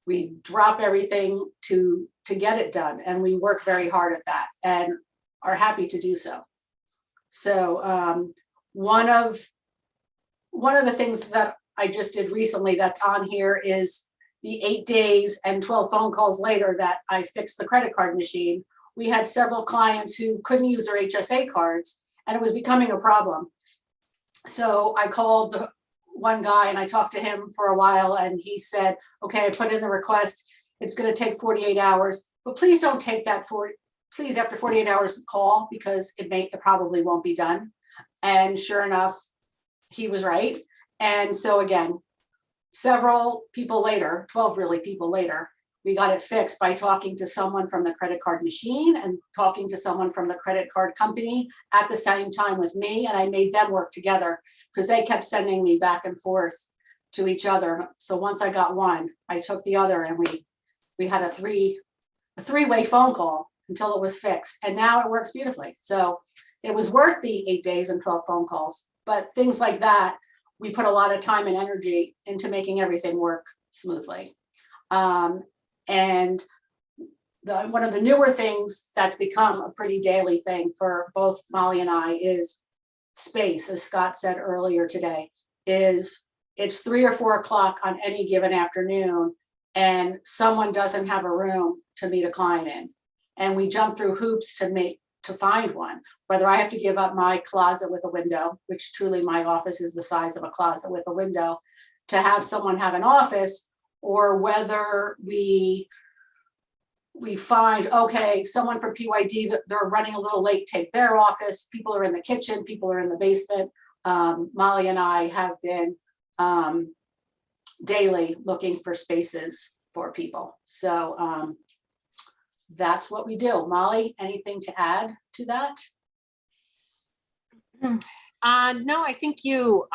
We drop everything to get it done, and we work very hard at that and are happy to do so. So one of the things that I just did recently that's on here is the 8 days and 12 phone calls later that I fixed the credit card machine. We had several clients who couldn't use their HSA cards, and it was becoming a problem. So I called the one guy and I talked to him for a while, and he said, okay, I put in the request. It's going to take 48 hours, but please don't take that please after 48 hours call, because it probably won't be done. And sure enough, he was right. And so again, several people later, 12 really people later, we got it fixed by talking to someone from the credit card machine and talking to someone from the credit card company at the same time with me. And I made them work together because they kept sending me back and forth to each other. So once I got one, I took the other, and we had a three-way phone call until it was fixed. And now it works beautifully. So it was worth the 8 days and 12 phone calls. But things like that, we put a lot of time and energy into making everything work smoothly. And one of the newer things that's become a pretty daily thing for both Molly and I is space, as Scott said earlier today, it's 3 or 4 o'clock on any given afternoon, and someone doesn't have a room to meet a client in. And we jump through hoops to find one, whether I have to give up my closet with a window, which truly my office is the size of a closet with a window, to have someone have an office, or whether we find, okay, someone from PYD, they're running a little late, take their office. People are in the kitchen, people are in the basement. Molly and I have been daily looking for spaces for people. So that's what we do. Molly, anything to add to that? No, I think you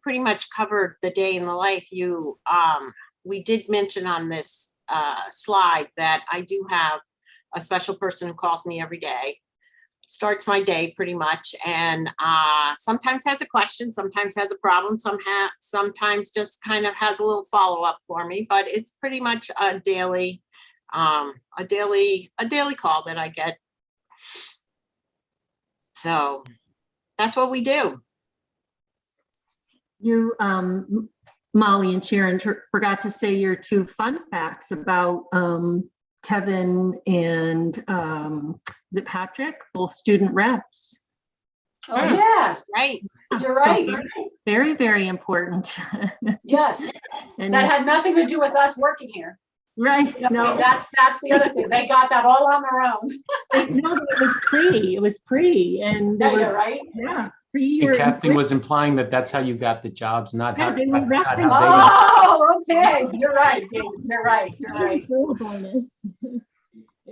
pretty much covered the day in the life. We did mention on this slide that I do have a special person who calls me every day, starts my day pretty much, and sometimes has a question, sometimes has a problem, sometimes just kind of has a little follow-up for me, but it's pretty much a daily call that I get. So that's what we do. You, Molly and Sharon, forgot to say your two fun facts about Kevin and is it Patrick, both student reps. Oh, yeah, Right. you're right. Very, very important. Yes, And that had nothing to do with us working here. right, no, That's the other thing. They got that all on their own. no, it was pre. It was pre, and there Yeah, you're was, right. yeah, pre. And or Kathleen pre- was implying that that's how you got the jobs, not how. Yeah, they were that's not repping- how Oh, okay. You're right, Jason. You're right. You're right. Full bonus. You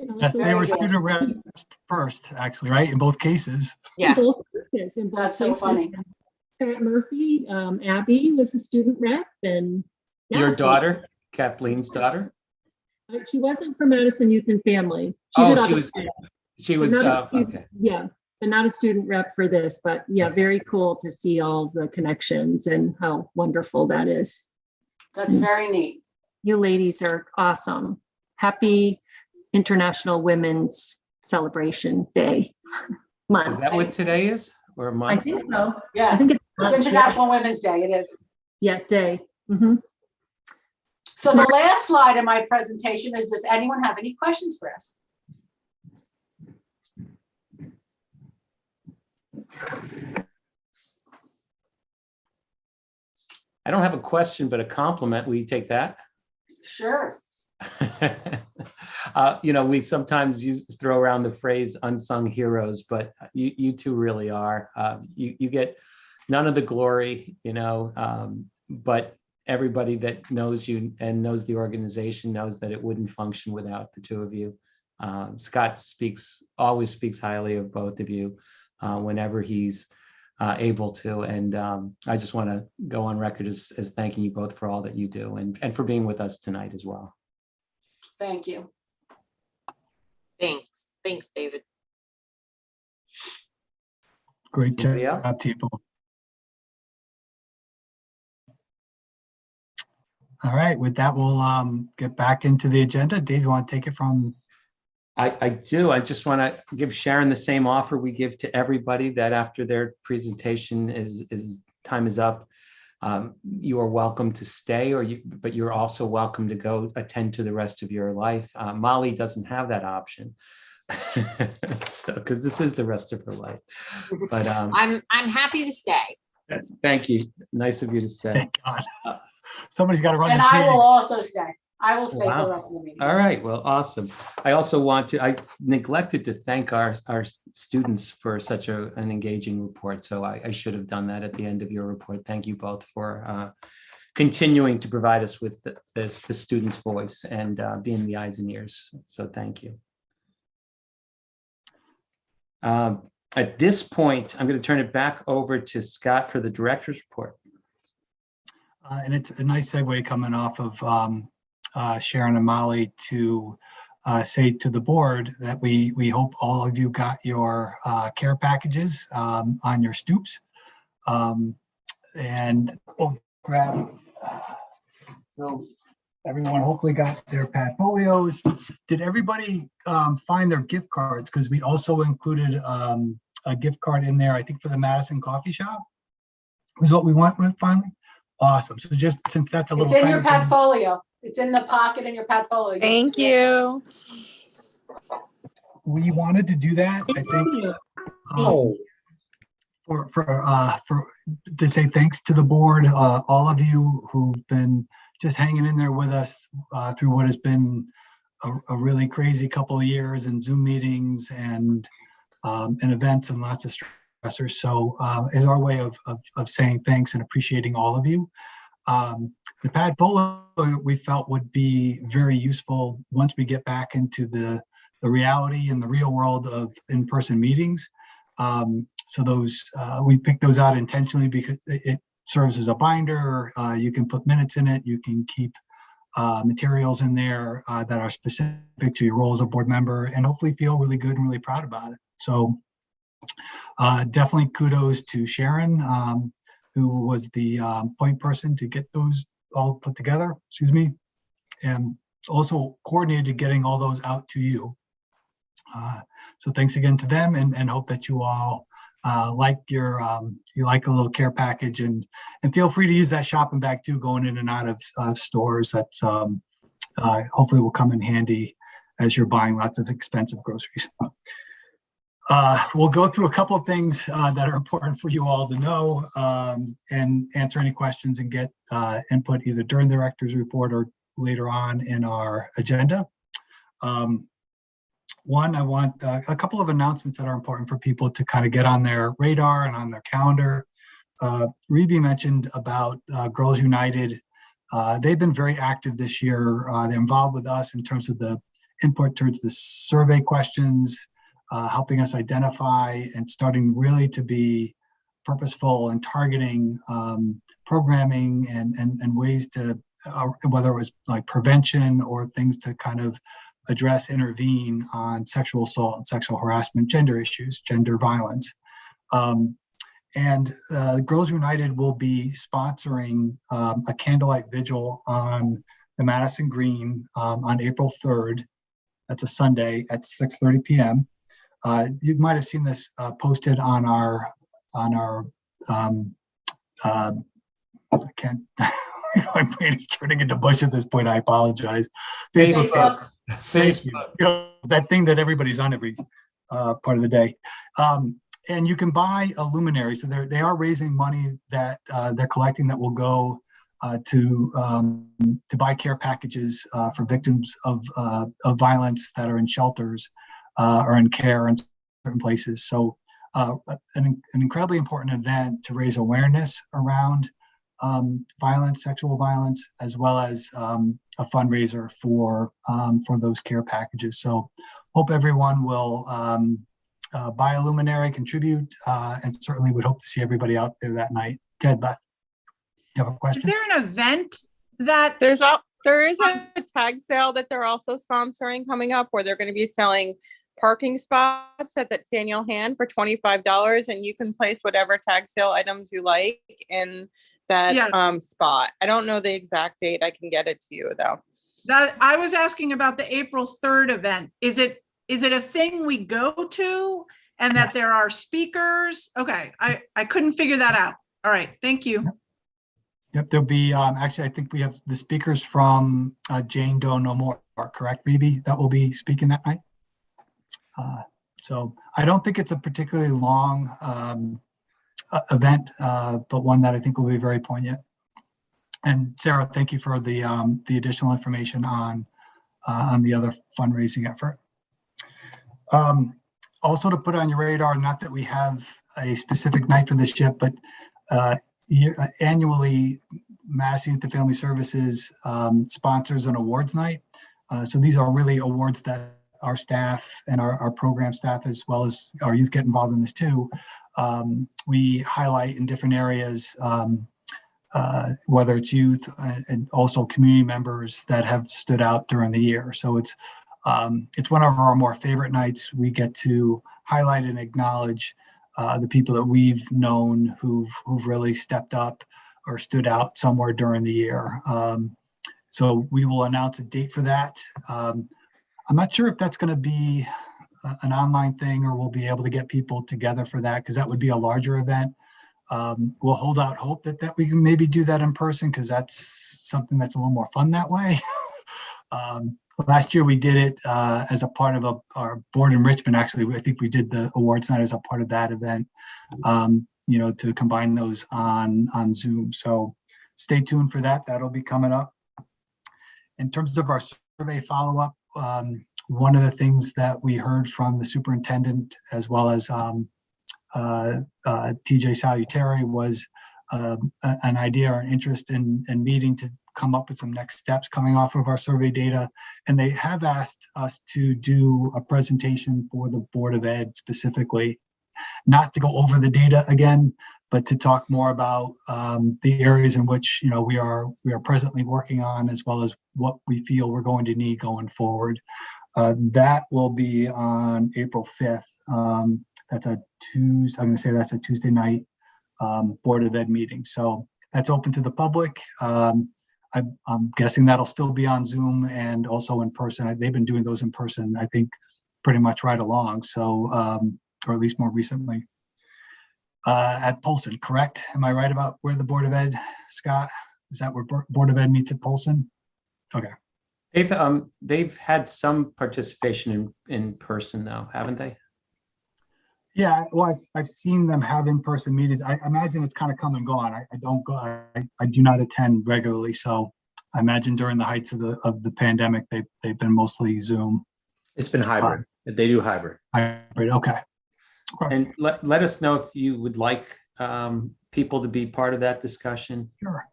know, Yes, so they were Very good. student reps first, actually, right? In both cases. Yeah. in both cases, in both That's so cases. funny. Pat Murphy, Abby was a student rep, and yeah, Your so- daughter, Kathleen's daughter? She wasn't from Madison Youth and Family. Oh, did she other was, things, she but was, not a student- okay. Yeah, but not a student rep for this, but yeah, very cool to see all the connections and how wonderful that is. That's very neat. You ladies are awesome. Happy International Women's Celebration Day month. Is that what today is? Or a I month? think so. I Yeah, think it's International Women's Day. It is. Yes, day. Mhm. So the last slide in my presentation is, does anyone have any questions for us? I don't have a question, but a compliment. Will you take that? Sure. We sometimes throw around the phrase unsung heroes, but you two really are. You get none of the glory, but everybody that knows you and knows the organization knows that it wouldn't function without the two of you. Scott always speaks highly of both of you whenever he's able to. And I just want to go on record as thanking you both for all that you do and for being with us tonight as well. Thank you. Thanks. Thanks, David. Great Anybody else? job to you both. All right, with that, we'll get back into the agenda. Dave, you want to take it from? I do. I just want to give Sharon the same offer we give to everybody, that after their presentation time is up, you are welcome to stay, but you're also welcome to go attend to the rest of your life. Molly doesn't have that option, because this is the rest of her life. But I'm happy to stay. thank you. Nice of you to say. Thank God. Somebody's got to run And this I will meeting. also stay. I will stay for Wow. the rest of the meeting. All right, well, awesome. I neglected to thank our students for such an engaging report. So I should have done that at the end of your report. Thank you both for continuing to provide us with the student's voice and being the eyes and ears. So thank you. At this point, I'm going to turn it back over to Scott for the director's report. And it's a nice segue coming off of Sharon and Molly to say to the board that we hope all of you got your care packages on your stoops. And we'll grab, so everyone hopefully got their portfolios. Did everybody find their gift cards? Because we also included a gift card in there, I think for the Madison Coffee Shop was what we went with finally. Awesome. So just since that's a little. It's in your kind of- portfolio. It's in the pocket in your portfolio. Thank you. We wanted to do that, I think. For to say thanks to the board, all of you who've been just hanging in there with us through what has been a really crazy couple of years and Zoom meetings and events and lots of stressors. So is our way of saying thanks and appreciating all of you. The portfolio we felt would be very useful once we get back into the reality and the real world of in-person meetings. So those we picked those out intentionally because it serves as a binder. You can put minutes in it. You can keep materials in there that are specific to your role as a board member, and hopefully feel really good and really proud about it. So definitely kudos to Sharon, who was the point person to get those all put together, excuse me, and also coordinated getting all those out to you. So thanks again to them, and hope that you all like your you like a little care package, and feel free to use that shopping bag too, going in and out of stores. That's hopefully will come in handy as you're buying lots of expensive groceries. We'll go through a couple of things that are important for you all to know, and answer any questions and get input either during the director's report or later on in our agenda. One, I want a couple of announcements that are important for people to kind of get on their radar and on their calendar. Rebe mentioned about Girls United. They've been very active this year. They're involved with us in terms of the input towards the survey questions, helping us identify and starting really to be purposeful and targeting programming and ways to, whether it was like prevention or things to kind of address, intervene on sexual assault and sexual harassment, gender issues, gender violence. And Girls United will be sponsoring a candlelight vigil on the Madison Green on April 3rd. That's a Sunday at 6:30 p.m. You might have seen this posted on our I can't, my brain is turning into mush at this point. I apologize. Facebook. Facebook. You know, that thing that everybody's on every part of the day. And you can buy a luminary. So they are raising money that they're collecting that will go to buy care packages for victims of violence that are in shelters or in care in certain places. So an incredibly important event to raise awareness around violence, sexual violence, as well as a fundraiser for those care packages. So hope everyone will buy a luminary, contribute, and certainly would hope to see everybody out there that night. Go ahead, Beth. You have a question? Is there an event that there is a tag sale that they're also sponsoring coming up, where they're going to be selling parking spots at the Daniel Hand for $25, and you can place whatever tag sale items you like in that spot. I don't know the exact date. I can get it to you though. That I was asking about the April 3rd event. Is it a thing we go to and that there are speakers? Okay, I couldn't figure that out. All right, thank you. Yep, there'll be actually I think we have the speakers from Jane Doe No More, correct, Rebe? That will be speaking that night. So I don't think it's a particularly long event, but one that I think will be very poignant. And Sarah, thank you for the additional information on the other fundraising effort. Also to put on your radar, not that we have a specific night for this yet, but annually Madison Youth and Family Services sponsors an awards night. So these are really awards that our staff and our program staff, as well as our youth, get involved in this too. We highlight in different areas, whether it's youth and also community members that have stood out during the year. So it's one of our more favorite nights. We get to highlight and acknowledge the people that we've known who've really stepped up or stood out somewhere during the year. So we will announce a date for that. I'm not sure if that's going to be an online thing or we'll be able to get people together for that, because that would be a larger event. We'll hold out hope that we can maybe do that in person, because that's something that's a little more fun that way. Last year we did it as a part of our board enrichment. Actually, I think we did the awards night as a part of that event, to combine those on Zoom. So stay tuned for that. That'll be coming up. In terms of our survey follow-up, one of the things that we heard from the superintendent, as well as TJ Salutary, was an idea or an interest in meeting to come up with some next steps coming off of our survey data. And they have asked us to do a presentation for the Board of Ed specifically, not to go over the data again, but to talk more about the areas in which we are presently working on, as well as what we feel we're going to need going forward. That will be on April 5th. That's a Tuesday. I'm going to say that's a Tuesday night Board of Ed meeting. So that's open to the public. I'm guessing that'll still be on Zoom and also in person. They've been doing those in person, I think, pretty much right along. So, or at least more recently. At Polson, correct? Am I right about where the Board of Ed, Scott? Is that where Board of Ed meets at Polson? Okay. They've had some participation in person though, haven't they? Yeah, well, I've seen them have in-person meetings. I imagine it's kind of come and gone. I don't go. I do not attend regularly, so I imagine during the heights of the pandemic, they've been mostly Zoom. It's been hybrid. They do hybrid. Hybrid. Okay. And let us know if you would like people to be part of that discussion. Sure.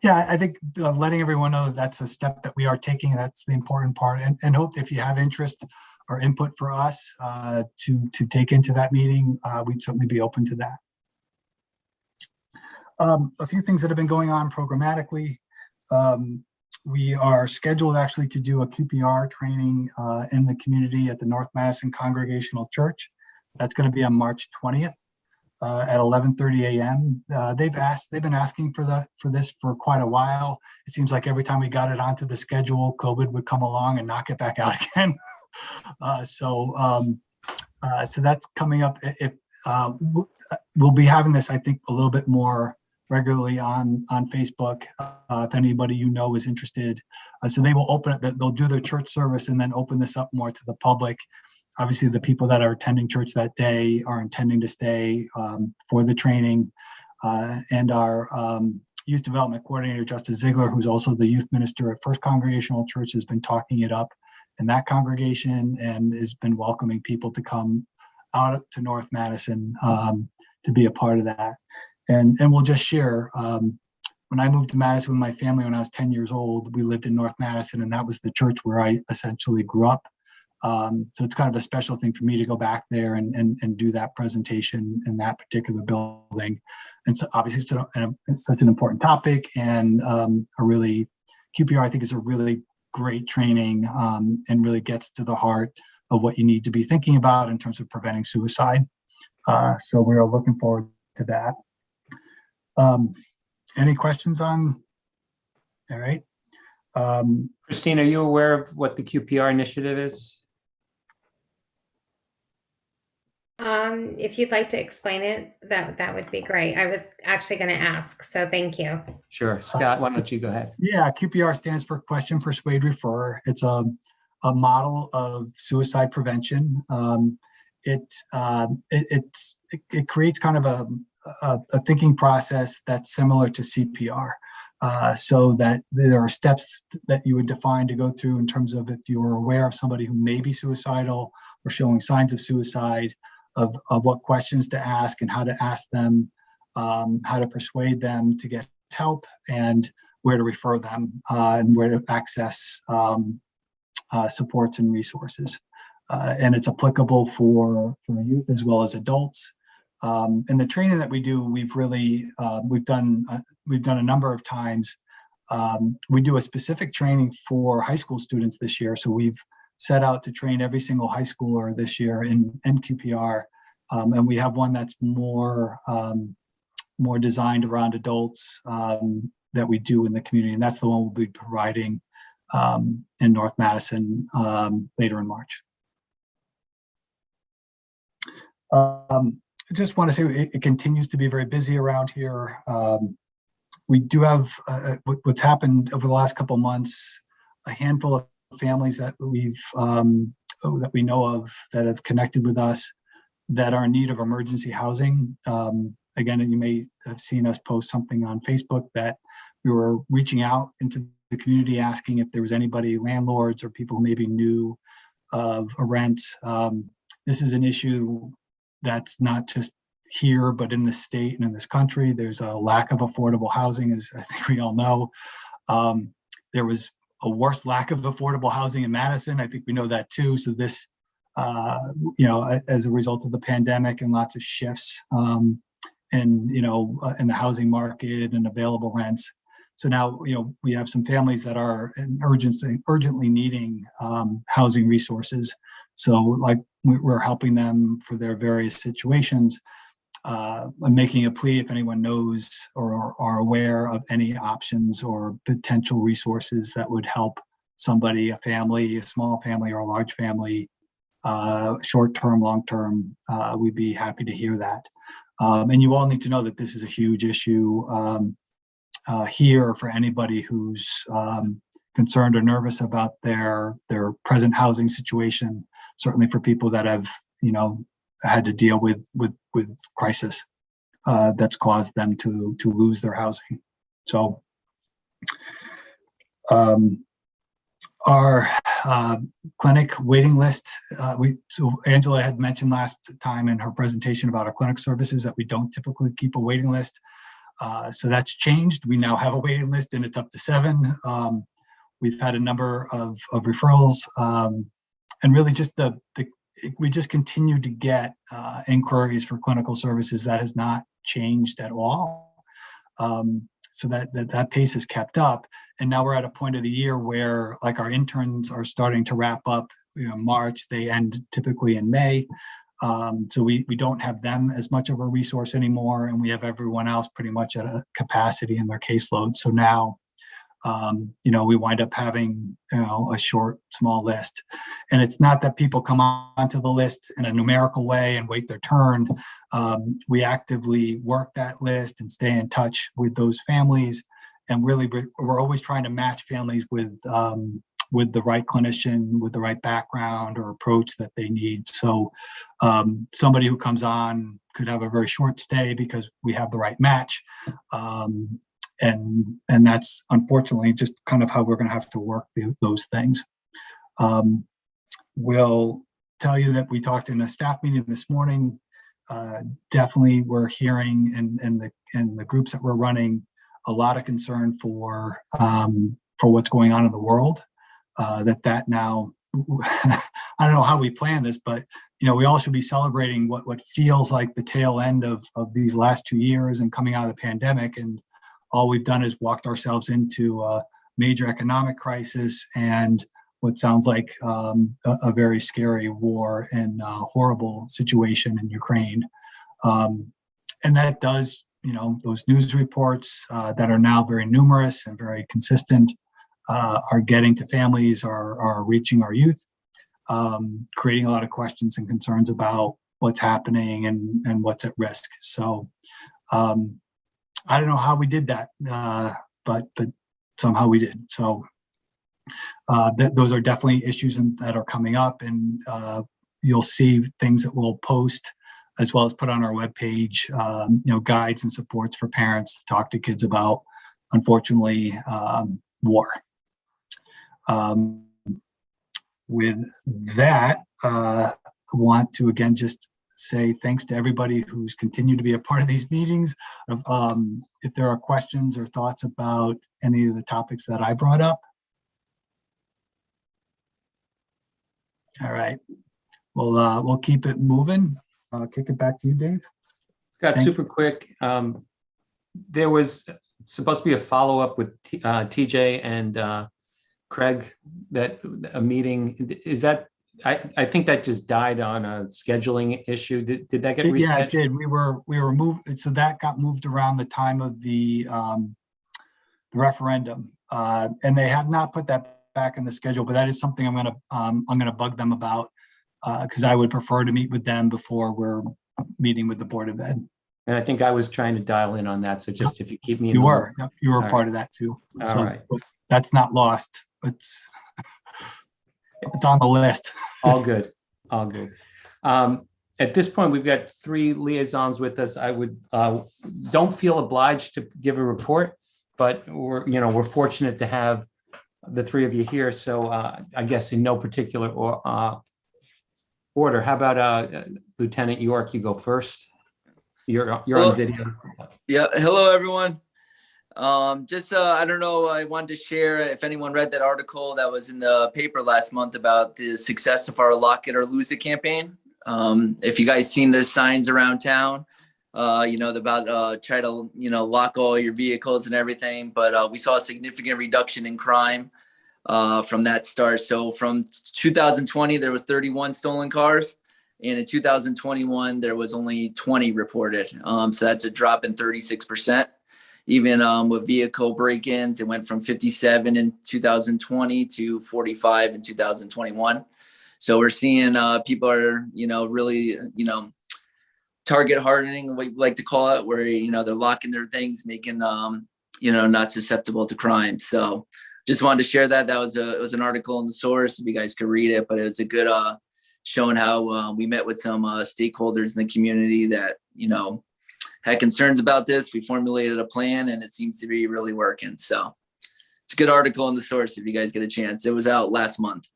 Yeah, I think letting everyone know that that's a step that we are taking. That's the important part, and hope if you have interest or input for us to take into that meeting, we'd certainly be open to that. A few things that have been going on programmatically. We are scheduled actually to do a QPR training in the community at the North Madison Congregational Church. That's going to be on March 20th at 11:30 a.m. They've been asking for this for quite a while. It seems like every time we got it onto the schedule, COVID would come along and knock it back out again. So that's coming up. We'll be having this, I think, a little bit more regularly on Facebook. If anybody is interested, so they will open it. They'll do their church service and then open this up more to the public. Obviously, the people that are attending church that day are intending to stay for the training, and our youth development coordinator, Justice Ziegler, who's also the youth minister at First Congregational Church, has been talking it up in that congregation and has been welcoming people to come out to North Madison to be a part of that. And we'll just share, when I moved to Madison with my family when I was 10 years old, we lived in North Madison, and that was the church where I essentially grew up. So it's kind of a special thing for me to go back there and do that presentation in that particular building. And so obviously it's such an important topic, and QPR, I think, is a really great training and really gets to the heart of what you need to be thinking about in terms of preventing suicide. So we are looking forward to that. Any questions on? All right. Christine, are you aware of what the QPR initiative is? If you'd like to explain it, that would be great. I was actually going to ask, so thank you. Sure. Scott, why don't you go ahead? Yeah, QPR stands for Question, Persuade, Refer. It's a model of suicide prevention. It creates kind of a thinking process that's similar to CPR. So that there are steps that you would define to go through in terms of if you are aware of somebody who may be suicidal or showing signs of suicide, of what questions to ask and how to ask them, how to persuade them to get help, and where to refer them, and where to access supports and resources. And it's applicable for youth as well as adults. In the training that we do, we've done a number of times. We do a specific training for high school students this year. So we've set out to train every single high schooler this year in QPR. And we have one that's more designed around adults that we do in the community. And that's the one we'll be providing in North Madison later in March. I just want to say it continues to be very busy around here. We do have what's happened over the last couple of months, a handful of families that we know of that have connected with us that are in need of emergency housing. Again, and you may have seen us post something on Facebook that we were reaching out into the community asking if there was anybody, landlords or people who maybe knew of a rent. This is an issue that's not just here, but in the state and in this country. There's a lack of affordable housing, as I think we all know. There was a worse lack of affordable housing in Madison. I think we know that too. So this, as a result of the pandemic and lots of shifts in the housing market and available rents. So now, we have some families that are urgently needing housing resources. So like we're helping them for their various situations. I'm making a plea if anyone knows or are aware of any options or potential resources that would help somebody, a family, a small family or a large family, short-term, long-term, we'd be happy to hear that. And you all need to know that this is a huge issue here for anybody who's concerned or nervous about their present housing situation. Certainly for people that have, had to deal with crisis that's caused them to lose their housing. So our clinic waiting list, so Angela had mentioned last time in her presentation about our clinic services that we don't typically keep a waiting list. So that's changed. We now have a waiting list and it's up to 7. We've had a number of referrals, and really just we just continue to get inquiries for clinical services. That has not changed at all. So that pace has kept up. And now we're at a point of the year where like our interns are starting to wrap up, March, they end typically in May. So we don't have them as much of a resource anymore, and we have everyone else pretty much at a capacity in their caseload. So now, we wind up having, a short, small list. And it's not that people come onto the list in a numerical way and wait their turn. We actively work that list and stay in touch with those families. And really, we're always trying to match families with the right clinician, with the right background or approach that they need. So somebody who comes on could have a very short stay because we have the right match. And that's unfortunately just kind of how we're going to have to work those things. We'll tell you that we talked in a staff meeting this morning. Definitely we're hearing in the groups that we're running a lot of concern for what's going on in the world. That now, I don't know how we plan this, but we all should be celebrating what feels like the tail end of these last 2 years and coming out of the pandemic. And all we've done is walked ourselves into a major economic crisis and what sounds like a very scary war and horrible situation in Ukraine. And that does, those news reports that are now very numerous and very consistent are getting to families, are reaching our youth, creating a lot of questions and concerns about what's happening and what's at risk. So I don't know how we did that, but somehow we did. So those are definitely issues that are coming up, and you'll see things that we'll post as well as put on our webpage, guides and supports for parents to talk to kids about, unfortunately, war. With that, I want to again just say thanks to everybody who's continued to be a part of these meetings. If there are questions or thoughts about any of the topics that I brought up. All right, we'll keep it moving. I'll kick it back to you, Dave. Scott, super quick. There was supposed to be a follow-up with TJ and Craig, that a meeting, is that, I think that just died on a scheduling issue. Did that get rescheduled? Yeah, it did. We were moved, so that got moved around the time of the referendum, and they have not put that back in the schedule. But that is something I'm gonna bug them about, because I would prefer to meet with them before we're meeting with the Board of Ed. And I think I was trying to dial in on that. So just if you keep me in You the were, loop. you were All part right. of that too. All So right. that's not lost. It's on the list. All good. All good. At this point, we've got 3 liaisons with us. I would don't feel obliged to give a report, but we're fortunate to have the 3 of you here. So I guess in no particular order. How about Lieutenant York? You go first. You're on video. Yeah. Hello, everyone. I don't know, I wanted to share if anyone read that article that was in the paper last month about the success of our Lock It or Lose It campaign. If you guys seen the signs around town, about try to, lock all your vehicles and everything. But we saw a significant reduction in crime from that start. So from 2020, there was 31 stolen cars. And in 2021, there was only 20 reported. So that's a drop in 36%. Even with vehicle break-ins, it went from 57 in 2020 to 45 in 2021. So we're seeing people are, really, target hardening, we like to call it, where, they're locking their things, making, not susceptible to crime. So just wanted to share that. It was an article in the Source, if you guys could read it, but it was a good showing how we met with some stakeholders in the community that, had concerns about this. We formulated a plan and it seems to be really working. So it's a good article in the Source if you guys get a chance. It was out last month.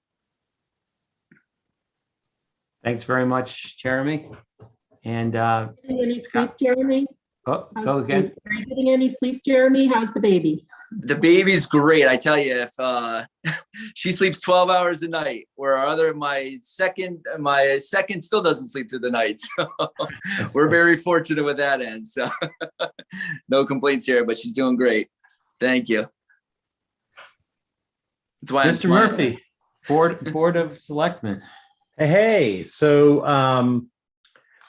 Thanks very much, Jeremy. And Getting any sleep, Jeremy? go How's again. the- Are you getting any sleep, Jeremy? How's the baby? The baby's great. I tell you, if she sleeps 12 hours a night, where my second still doesn't sleep through the night. So we're very fortunate with that end. So no complaints here, but she's doing great. Thank you. That's why I'm Mr. smiling. Murphy, Board of Selectmen. Hey, so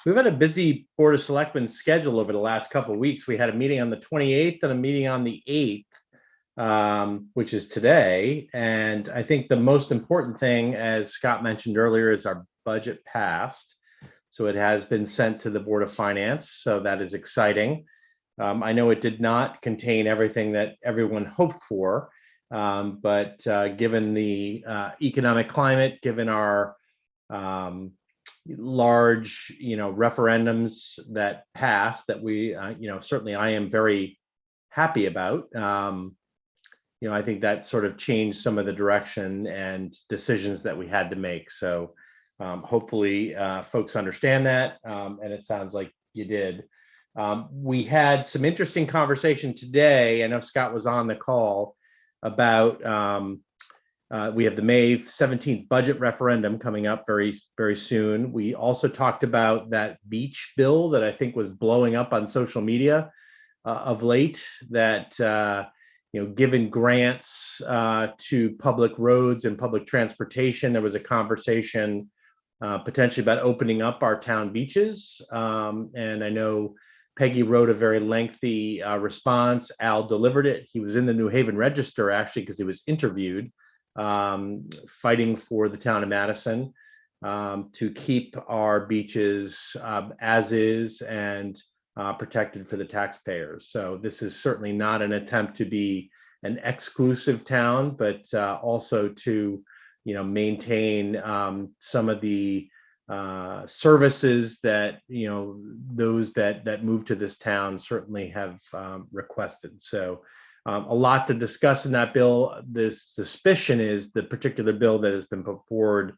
we've had a busy Board of Selectmen schedule over the last couple of weeks. We had a meeting on the 28th and a meeting on the 8th, which is today. And I think the most important thing, as Scott mentioned earlier, is our budget passed. So it has been sent to the Board of Finance. So that is exciting. I know it did not contain everything that everyone hoped for, but given the economic climate, given our large, referendums that passed that we, certainly I am very happy about. I think that sort of changed some of the direction and decisions that we had to make. So hopefully folks understand that, and it sounds like you did. We had some interesting conversation today. I know Scott was on the call about we have the May 17th budget referendum coming up very, very soon. We also talked about that beach bill that I think was blowing up on social media of late, that, given grants to public roads and public transportation, there was a conversation potentially about opening up our town beaches. And I know Peggy wrote a very lengthy response. Al delivered it. He was in the New Haven Register, actually, because he was interviewed. Fighting for the town of Madison to keep our beaches as is and protected for the taxpayers. So this is certainly not an attempt to be an exclusive town, but also to, maintain some of the services that, those that move to this town certainly have requested. So a lot to discuss in that bill. This suspicion is the particular bill that has been put forward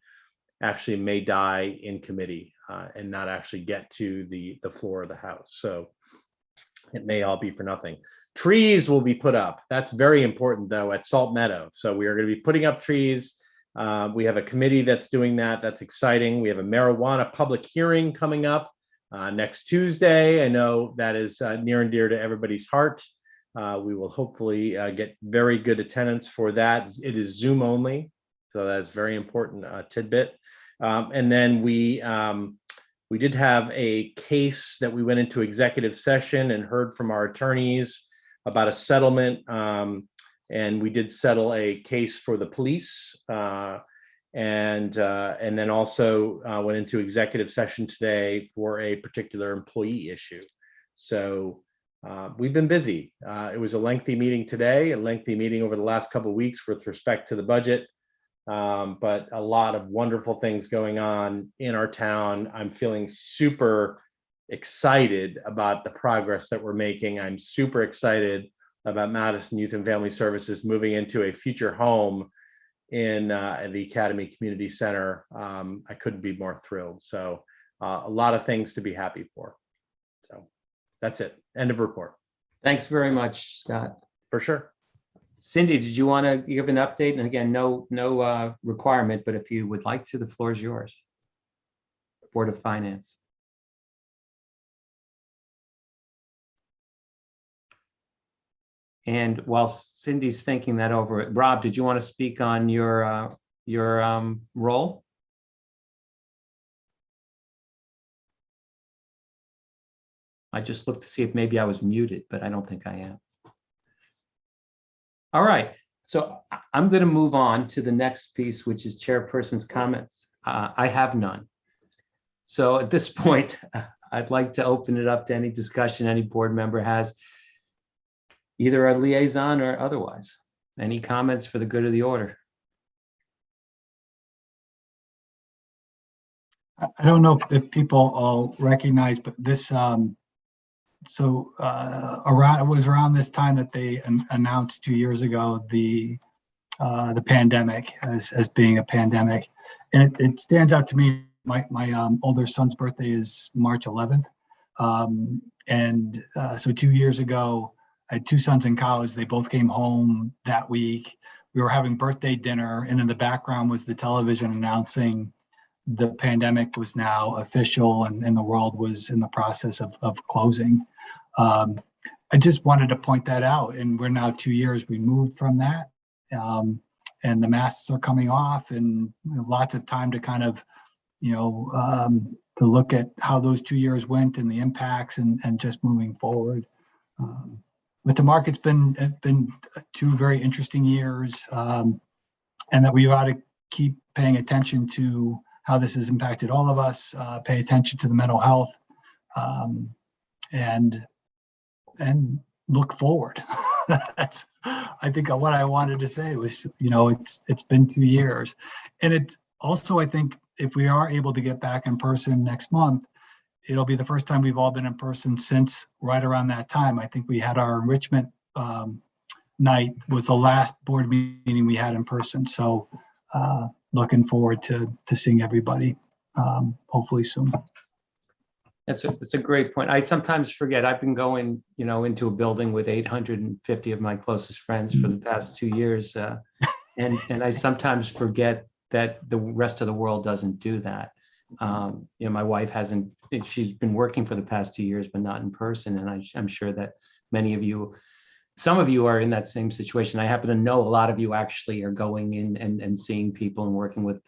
actually may die in committee and not actually get to the floor of the House. So it may all be for nothing. Trees will be put up. That's very important, though, at Salt Meadow. So we are going to be putting up trees. We have a committee that's doing that. That's exciting. We have a marijuana public hearing coming up next Tuesday. I know that is near and dear to everybody's heart. We will hopefully get very good attendance for that. It is Zoom only, so that's very important tidbit. And then we did have a case that we went into executive session and heard from our attorneys about a settlement, and we did settle a case for the police, and then also went into executive session today for a particular employee issue. So we've been busy. It was a lengthy meeting today, a lengthy meeting over the last couple of weeks with respect to the budget, but a lot of wonderful things going on in our town. I'm feeling super excited about the progress that we're making. I'm super excited about Madison Youth and Family Services moving into a future home in the Academy Community Center. I couldn't be more thrilled. So a lot of things to be happy for. So that's it. End of report. Thanks very much, Scott. For sure. Cindy, did you want to give an update? And again, no requirement, but if you would like to, the floor is yours. Board of Finance. And while Cindy's thinking that over, Rob, did you want to speak on your role? I just looked to see if maybe I was muted, but I don't think I am. All right, so I'm going to move on to the next piece, which is chairperson's comments. I have none. So at this point, I'd like to open it up to any discussion any board member has, either a liaison or otherwise. Any comments for the good of the order? I don't know if people all recognize, but this, it was around this time that they announced 2 years ago the pandemic as being a pandemic, and it stands out to me. My older son's birthday is March 11th, so 2 years ago, I had two sons in college. They both came home that week. We were having birthday dinner, and in the background was the television announcing the pandemic was now official and the world was in the process of closing. I just wanted to point that out, and we're now 2 years removed from that, and the masks are coming off, and lots of time to kind of, to look at how those 2 years went and the impacts and just moving forward. But the market's been 2 very interesting years, and that we ought to keep paying attention to how this has impacted all of us, pay attention to the mental health, and look forward. That's, I think, what I wanted to say was, it's been 2 years. And it's also, I think, if we are able to get back in person next month, it'll be the first time we've all been in person since right around that time. I think we had our enrichment night was the last board meeting we had in person. So looking forward to seeing everybody hopefully soon. That's a great point. I sometimes forget. I've been going, into a building with 850 of my closest friends for the past 2 years, and I sometimes forget that the rest of the world doesn't do that. My wife hasn't. She's been working for the past 2 years, but not in person, and I'm sure that many of you. Some of you are in that same situation. I happen to know a lot of you actually are going in and seeing people and working with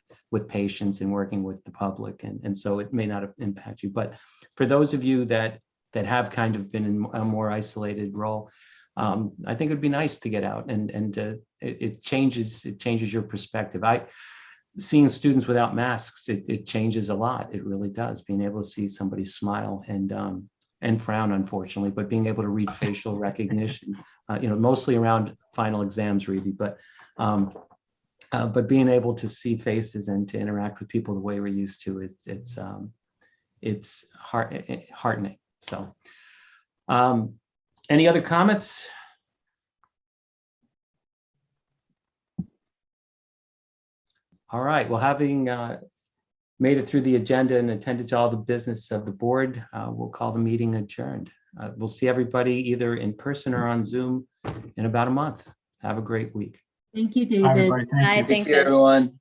patients and working with the public. And so it may not impact you. But for those of you that have kind of been in a more isolated role, I think it'd be nice to get out and it changes your perspective. Seeing students without masks, it changes a lot. It really does. Being able to see somebody smile and frown, unfortunately, but being able to read facial recognition, mostly around final exams, really, but being able to see faces and to interact with people the way we're used to, it's heartening. So, any other comments? All right. Well, having made it through the agenda and attended to all the business of the board, we'll call the meeting adjourned. We'll see everybody either in person or on Zoom in about a month. Have a great week. Thank you, Hi, David. everybody. Thank you. Thank you, everyone.